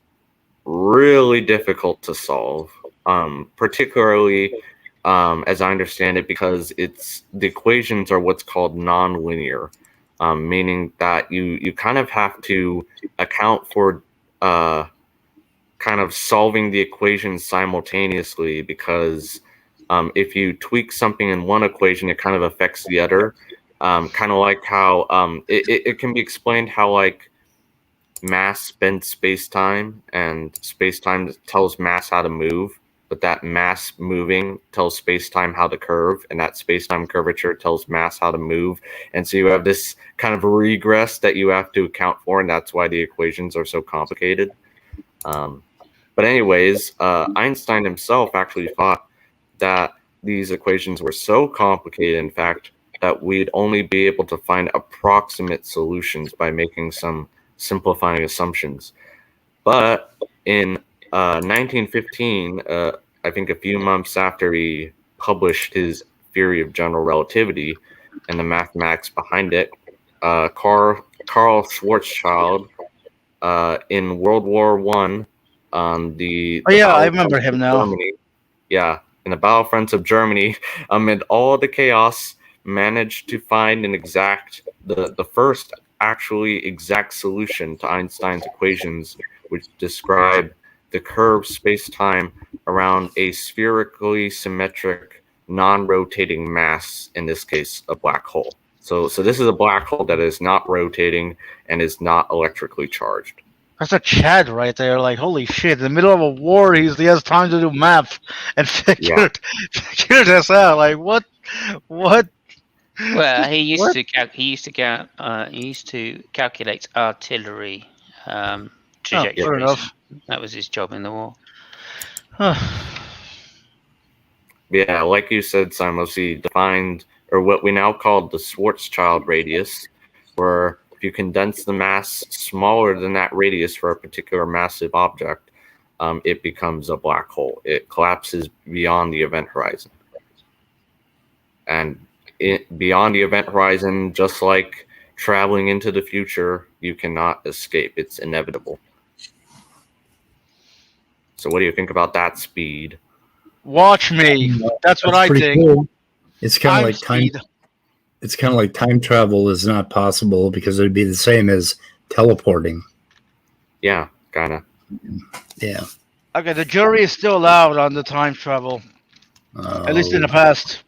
really difficult to solve, particularly as I understand it, because the equations are what's called nonlinear, meaning that you kind of have to account for kind of solving the equations simultaneously, because if you tweak something in one equation, it kind of affects the other. Kind of like how it can be explained how like mass bends space-time, and space-time tells mass how to move, but that mass moving tells space-time how to curve, and that space-time curvature tells mass how to move. And so you have this kind of regress that you have to account for, and that's why the equations are so complicated. But anyways, Einstein himself actually thought that these equations were so complicated, in fact, that we'd only be able to find approximate solutions by making some simplifying assumptions. But in 1915, I think a few months after he published his theory of general relativity and the mathematics behind it, Carl Schwarzschild, in World War I, I remember him now. Germany, yeah, in the battlefronts of Germany, amid all the chaos, managed to find the first actually exact solution to Einstein's equations, which describe the curved space-time around a spherically symmetric, non-rotating mass, in this case, a black hole. So this is a black hole that is not rotating and is not electrically charged. That's a Chad right there. Like, holy shit! In the middle of a war, he has time to do math and figure this out. Like, what? Well, he used to calculate artillery trajectories. fair enough. That was his job in the war. Yeah, like you said, Simos, he defined, or what we now call the Schwarzschild radius, where if you condense the mass smaller than that radius for a particular massive object, it becomes a black hole. It collapses beyond the event horizon. And beyond the event horizon, just like traveling into the future, you cannot escape. It's inevitable. So what do you think about that speed? Watch me. That's what I pretty think. cool. It's kind of like speed. It's kind of like time travel is not possible because it'd be the same as teleporting. Yeah, kind of. Yeah. Okay, the jury is still out on the time travel. At least in the past.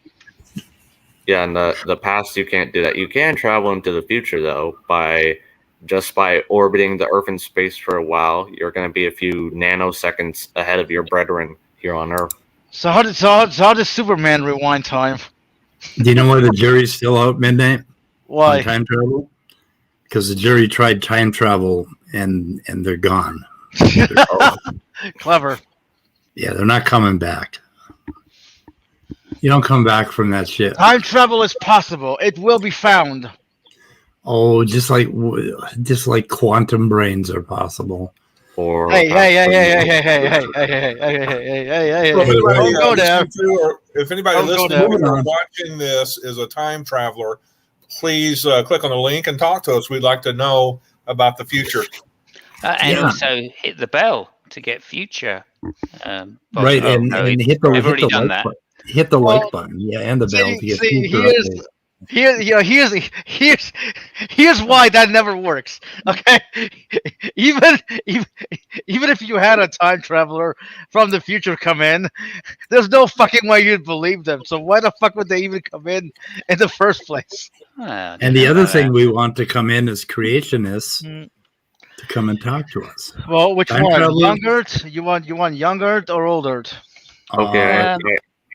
Yeah, in the past you can't do that. You can travel into the future though by orbiting the Earth in space for a while. You're going to be a few nanoseconds ahead of your brethren here on Earth. So how does Superman rewind time? Do you know why the jury's still out midnight? Why? On time travel? Because the jury tried time travel and they're gone. Clever. Yeah, they're not coming back. You don't come back from that shit. Time travel is possible. It will be found. Oh, just like quantum brains are possible. Or Hey! Don't go there. If anybody Don't go listening there. or watching this is a time traveler, please click on the link and talk to us. We'd like to know about the future. And also hit the bell to get future. Right, and hit the I've already like done that. button. Hit the like button, yeah, and the bell to get future updates. Here's why that never works. Okay, even if you had a time traveler from the future come in, there's no fucking way you'd believe them. So why the fuck would they even come in the first place? And the other thing we want to come in as creationists to come and talk to us. Well, which Time one? traveler- Younger? You want younger or older? Okay,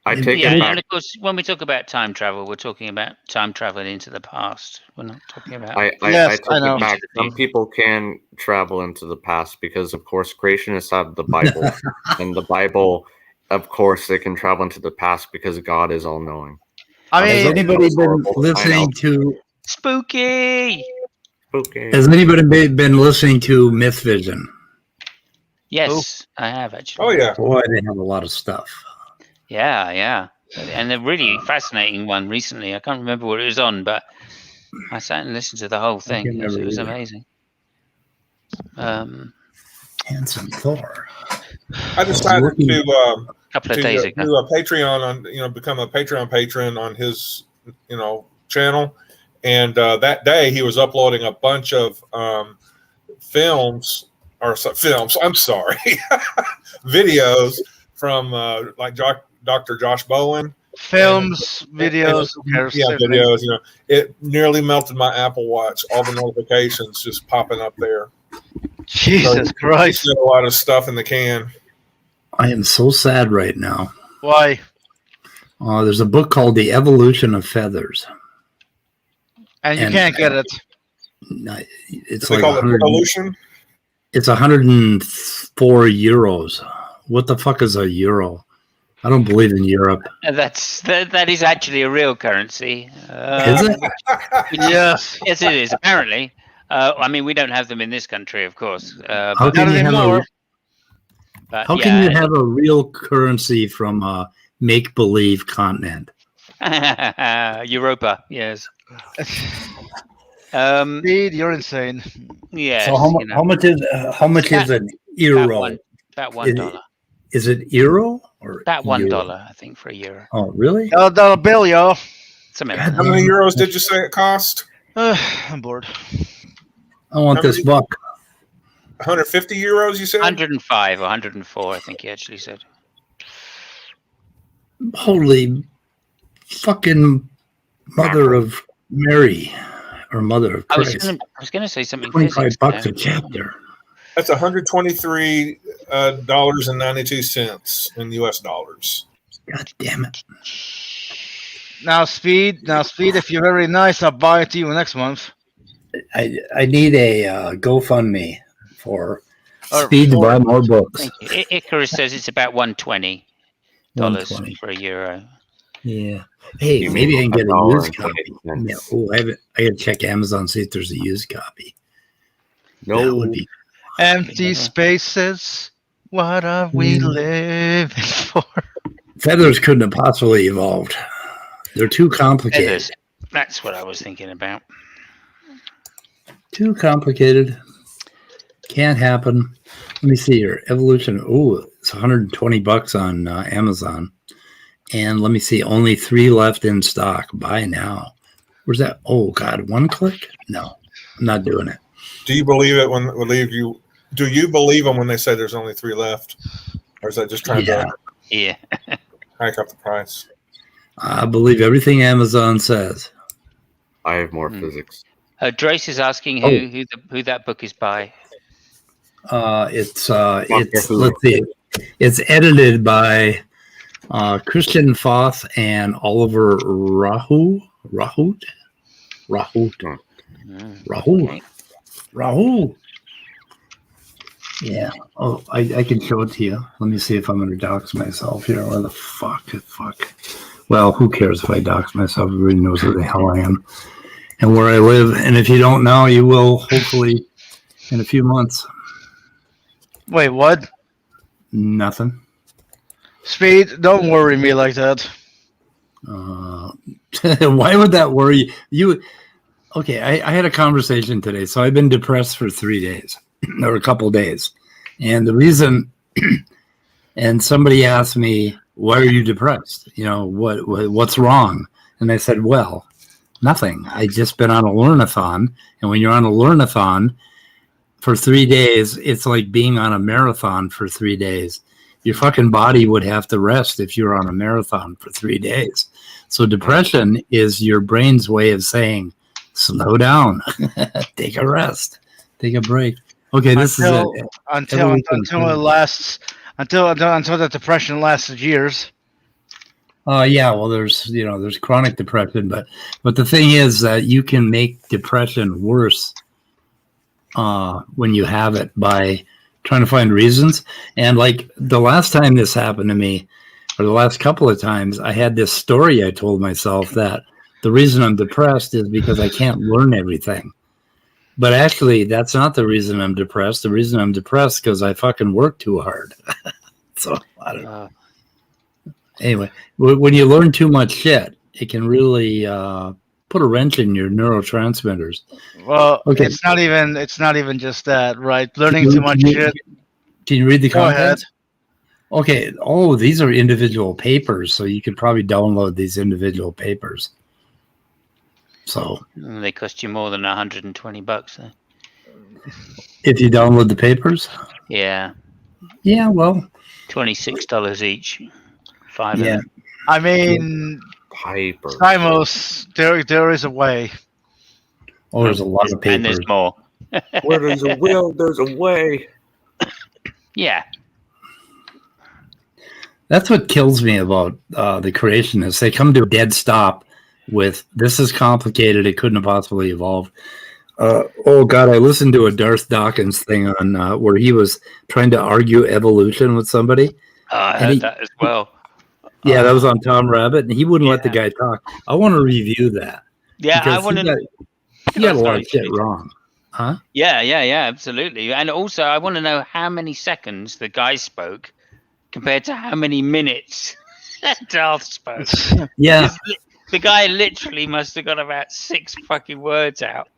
I take it and back. of course, when we talk about time travel, we're talking about time traveling into the past. We're not talking about. I Yes, take I know. it back. Some people can travel into the past because, of course, creationists have the Bible, and the Bible, of course, they can travel into the past because God is all-knowing. I Has mean, anybody been listening to? Spooky. Okay. Has anybody been listening to Myth Vision? Yes, I have actually. Oh yeah. Boy, they have a lot of stuff. Yeah. And a really fascinating one recently. I can't remember what it was on, but I sat and listened to the whole thing. can It was never either. amazing. Handsome Thor. I decided to A couple of days ago. do a Patreon on become a Patreon patron on his channel, and that day he was uploading a bunch of films. I'm sorry, videos from like Dr. Josh Bowen. films, videos. who cares? Yeah, videos. It nearly melted my Apple Watch. All the notifications just popping up there. Jesus Christ! He's got a lot of stuff in the can. I am so sad right now. Why? There's a book called The Evolution of Feathers. And you And- can't get it. It's They like call it 100, evolution. it's 104 euros. What the fuck is a euro? I don't believe in Europe. That is actually a real currency. Is it? Yes. Yes, it is. Apparently. I mean, we don't have them in this country, of course. How But, can Not you have anymore. but How can you have a real currency from a make-believe continent? Europa? Yes. Indeed, you're insane. Yes. So how much is an euro? About Is- $1. Is it euro or About euro? $1, I think, for a euro. Oh, really? $1 bill, yo. Something God like How that. many euros did you say it cost? I'm bored. I want How this many- buck. 150 euros, you said? 105 or 104, I think he actually said. Holy fucking mother of Mary, or mother of I was Christ. going to say something. $25 physics a chapter. That's $123.92 in US dollars. God damn it. Now, Speed, if you're very nice, I'll buy it to you next month. I need a GoFundMe for Or Speed to for- buy more books. Thank you. Icarus says it's about $120 $120. for a euro. Yeah. Hey, You maybe I mean can get a used $1.28. copy. Yeah. Oh, I gotta check Amazon, see if there's a used copy. That No, would be Empty spaces. What are we living for? feathers couldn't have possibly evolved. They're too complicated. Feathers. That's what I was thinking about. Too complicated. Can't happen. Let me see here. Evolution. Oh, it's $120 on Amazon. And let me see. Only 3 left in stock. Buy now. Where's that? Oh God, one click? No, I'm not doing it. Do you believe it when you? Do you believe them when they say there's only 3 left, or is that just trying Yeah. to Yeah. hike up the price? I believe everything Amazon says. I have more physics. Drace is asking who that book is by. It's let's see. It's edited by Christian Foth and Oliver Rahul. Yeah. Oh, I can show it to you. Let me see if I'm going to dox myself here. Where the fuck? Well, who cares if I dox myself? Everybody knows who the hell I am and where I live. And if you don't know, you will hopefully in a few months. Wait, what? Nothing. Speed, don't worry me like that. Why would that worry you? Okay, I had a conversation today. So I've been depressed for 3 days or a couple days. And the reason, and somebody asked me, why are you depressed? You know, what's wrong? And I said, well, nothing. I just been on a learnathon. And when you're on a learnathon for 3 days, it's like being on a marathon for 3 days. Your fucking body would have to rest if you're on a marathon for 3 days. So depression is your brain's way of saying, slow down, take a rest, take a break. Okay, this until is it. until it lasts until the depression lasts years. Yeah, well, there's chronic depression, but the thing is that you can make depression worse when you have it by trying to find reasons. And like the last time this happened to me, or the last couple of times, I had this story I told myself that the reason I'm depressed is because I can't learn everything. But actually, that's not the reason I'm depressed. The reason I'm depressed because I fucking work too hard. So I don't know. Anyway, when you learn too much shit, it can really put a wrench in your neurotransmitters. Well, Okay. it's not even just that, right? Learning too much shit. Can you read the Go content? ahead. Okay. Oh, these are individual papers, so you could probably download these individual papers. So They cost you more than $120 though. if you download the papers, Yeah. yeah, well, $26 each. 5 of yeah. them. I mean, Piper. Simos, there is a way. Oh, there's a lot of And papers. there's more. Where there's a will, there's a way. Yeah. That's what kills me about the creationists. They come to a dead stop with, this is complicated. It couldn't have possibly evolved. Oh, God, I listened to a Darth Dawkins thing on where he was trying to argue evolution with somebody. I And heard he- that as well. Yeah, that was on Tom Rabbit, and he wouldn't let the guy talk. I want to review that. Yeah, I because want to. he got a lot Sorry, of shit please. wrong. Huh? Yeah, absolutely. And also, I want to know how many seconds the guy spoke compared to how many minutes Darth spoke. Yeah, The guy literally must have got about 6 fucking words out.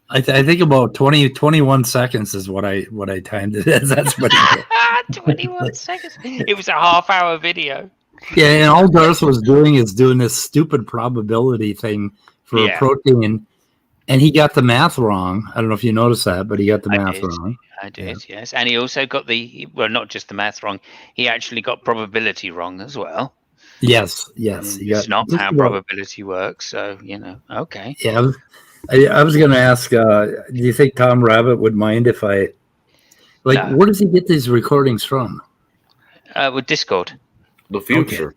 I think about 21 seconds is what I timed it as. That's pretty good. 21 seconds. It was a half-hour video. Yeah, and all Darth was doing is doing this stupid probability thing for a protein, and he got the math wrong. I don't know if you noticed that, but he got the math wrong. I did, yes. And he also got not just the math wrong, he actually got probability wrong as well. Yes, yes. And You it's got not just how about- probability works. So, okay. Yeah, I was going to ask. Do you think Tom Rabbit would mind if I, like, No. where does he get these recordings from? With Discord. The future.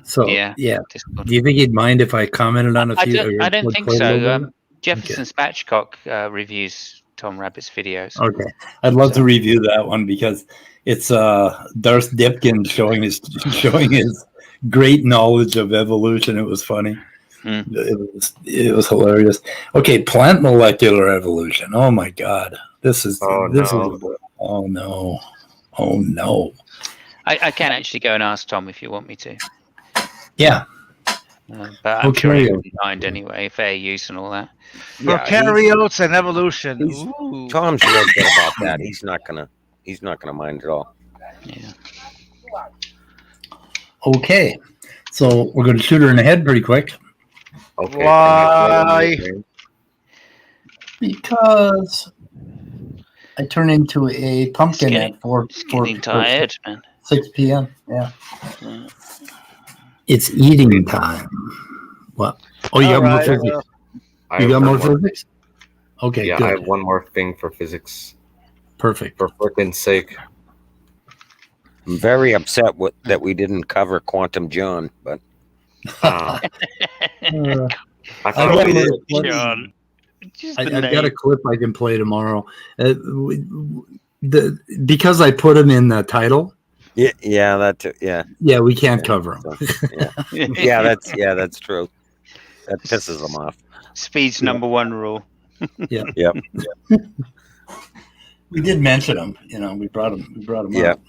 So Yeah. yeah. Discord. Do you think he'd mind if I commented on a I few? don't or think played a little so. bit? Jefferson Spatchcock reviews Tom Rabbit's videos. Okay, I'd love to review that one because it's Darth Dipkin showing his great knowledge of evolution. It was funny. It was hilarious. Okay, plant molecular evolution. Oh my God, this is oh no. I can actually go and ask Tom if you want me to. Yeah. But I'm sure he wouldn't mind anyway, fair use and all that. Prokaryotes and evolution. Tom's real good about that. He's not gonna mind at all. Yeah. Okay, so we're going to shoot her in the head pretty quick. Okay. Why? Because I turn into a pumpkin at 4 tired, man. 6 p.m. Yeah. It's eating time. What? Oh, you got more physics? You got more physics? Okay, yeah, good. I have one more thing for physics. Perfect. For frickin' sake. I'm very upset that we didn't cover Quantum John, but I I've thought we did. John. I've got a clip I can play tomorrow. Because I put him in the title. Yeah, that too. Yeah. Yeah, we can't cover him. Yeah, that's true. That pisses them off. Speed's number one rule. Yeah. Yep. We did mention him. We brought him. Yeah. up.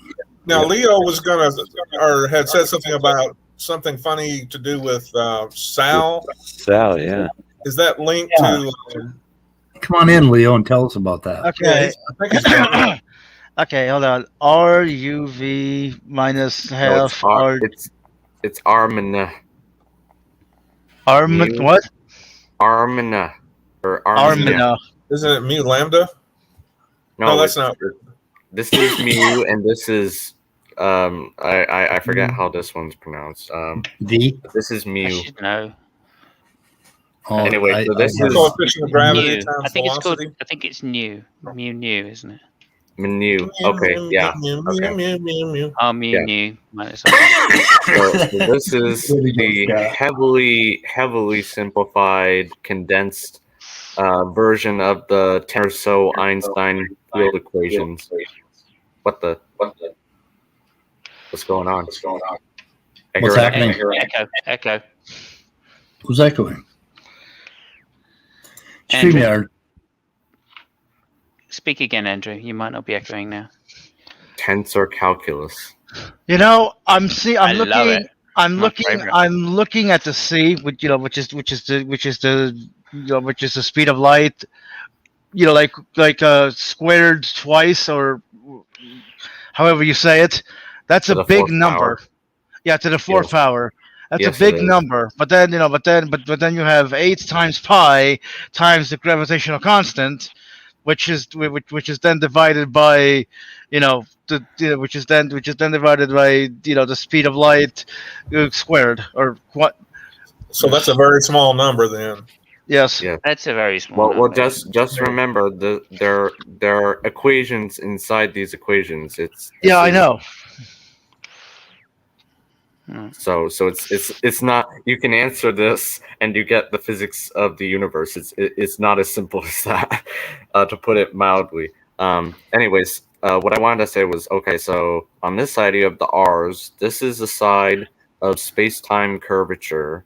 Now, Leo was had said something about something funny to do with Sal. Sal, yeah. Is that linked to? Come on in, Leo, and tell us about that. Okay. I think it's Okay, hold on. RUV minus half. It's Armina. What? Armina. Or Armina. Isn't it mu lambda? No, that's not. This is mu, and this is I forget how this one's pronounced. V. This is mu. I should know. Anyway, so this is coefficient of gravity New. times I think velocity. I think it's new. Mu, isn't it? Mu. Okay, yeah. Okay. Mu minus So this is the heavily simplified, condensed version of the 10 or so Einstein field equations. What's going on? What's happening? Echo. Who's echoing? Andrew. StreamYard. Speak again, Andrew. You might not be echoing now. Tensor calculus. I'm love it. I'm looking at the C, which is the speed of light. Like squared twice, or however you say it. That's a big number. Yeah, to the fourth power. That's a big number. But then you have 8 times pi times the gravitational constant, which is then divided by, which is then divided by the speed of light squared, or what? So that's a very small number then. Yes. Yeah. That's a very small Well, number. just remember there are equations inside these equations. I know. So it's not, you can answer this and you get the physics of the universe. It's not as simple as that, to put it mildly. Anyways, what I wanted to say was, okay, so on this side you have the R's. This is the side of space-time curvature.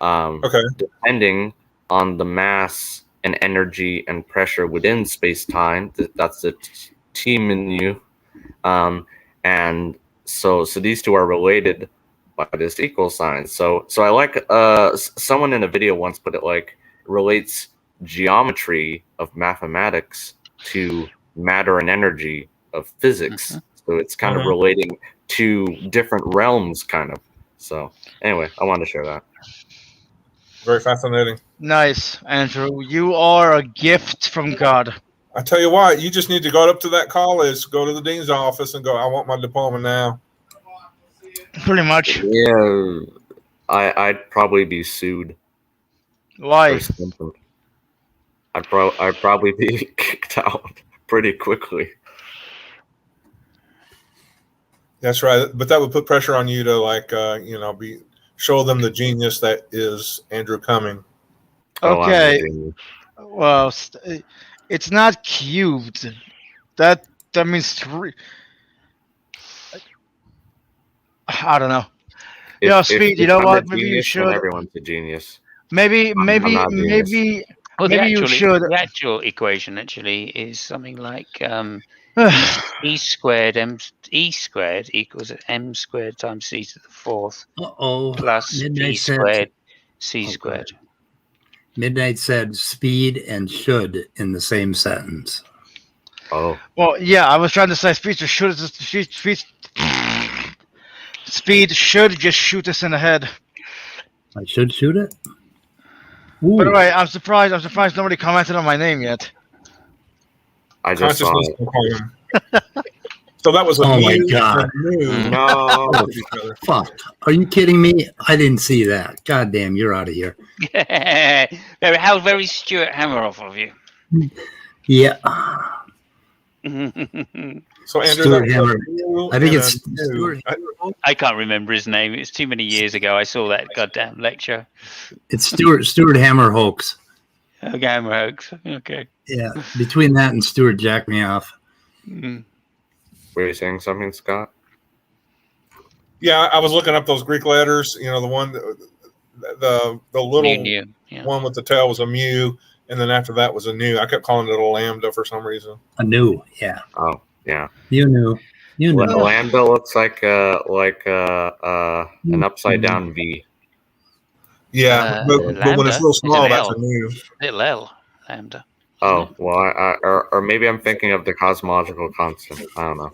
Depending on the mass and energy and pressure within space-time, that's the T menu. And so these two are related by this equal sign. So I like someone in a video once put it like, relates geometry of mathematics to matter and energy of physics. So it's kind of relating to different realms, kind of. So anyway, I wanted to share that. Very fascinating. Nice, Andrew. You are a gift from God. I tell you what, you just need to go up to that college, go to the dean's office, and go, I want my diploma now. Pretty much. Yeah, I'd probably be sued Why? or something. I'd probably be kicked out pretty quickly. That's right. But that would put pressure on you to show them the genius that is Andrew Cumming. Oh, I'm Okay. the genius. Well, it's not cubed. That means three. I don't know. Yeah, Speed. You know I'm what? a Maybe you genius, then should. everyone's a genius. Maybe I'm not a genius. Well, maybe you should. the actual equation actually is something like e squared equals m squared times c to the fourth Uh-oh. plus Midnight b said- squared c Okay. squared. Midnight said speed and should in the same sentence. Oh, Well, yeah, I was trying to say Speed should just shoot us in the head. I should shoot it? By the Ooh. way, I'm surprised nobody commented on my name yet. I just saw Consciousness it. component. So that was a Oh my mu God. and mu. No. of each other. Fuck. Are you kidding me? I didn't see that. God damn, you're out of here. How very Stuart Hammeroff of you. Yeah. So Andrew, Stuart that was a Hammer. mu I think and it's a mu. Stuart. I can't remember his name. It's too many years ago. I saw that goddamn lecture. It's Stuart Hammer hoax. Okay, Hammer hoax. Okay. Yeah. Between that and Stuart jack me off. Mm. Were you saying something, Scott? Yeah, I was looking up those Greek letters. You know, the one, the little Mu, yeah. one with the tail was a mu, and then after that was a nu. I kept calling it a lambda for some reason. A new. Yeah. Oh, yeah. You knew. You knew. Lambda looks like an upside down V. Yeah, but when lambda it's real is small, an that's L. a nu. Little L, lambda. Oh, well, or maybe I'm thinking of the cosmological constant. I don't know.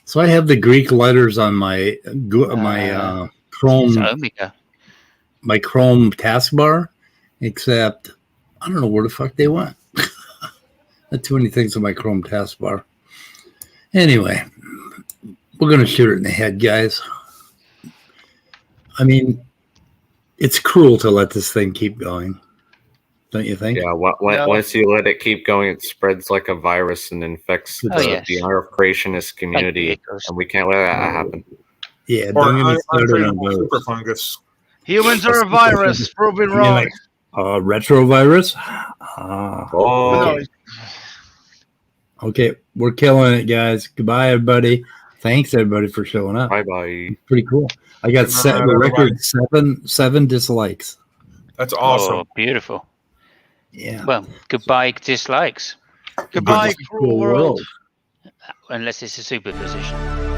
So I have the Greek letters on my It's Chrome omega. my Chrome taskbar, except I don't know where the fuck they went. Not too many things on my Chrome taskbar. Anyway, we're gonna shoot it in the head, guys. I mean, it's cruel to let this thing keep going, don't you think? Yeah, once you let it keep going, it spreads like a virus and infects Oh, the yes. entire creationist community, and we can't let that happen. Yeah, Or don't get me started on untreatable those. super fungus. Humans are a virus. Prove it You mean wrong. like retrovirus? Ah. Oh, No, Okay, we're killing it, guys. Goodbye, everybody. Thanks, everybody, for showing up. bye bye. Pretty cool. I got Good night, the record everybody. seven dislikes. That's awesome. Oh, beautiful. Yeah. Well, goodbye dislikes. goodbye, Goodbye, cruel world. Unless it's a superposition.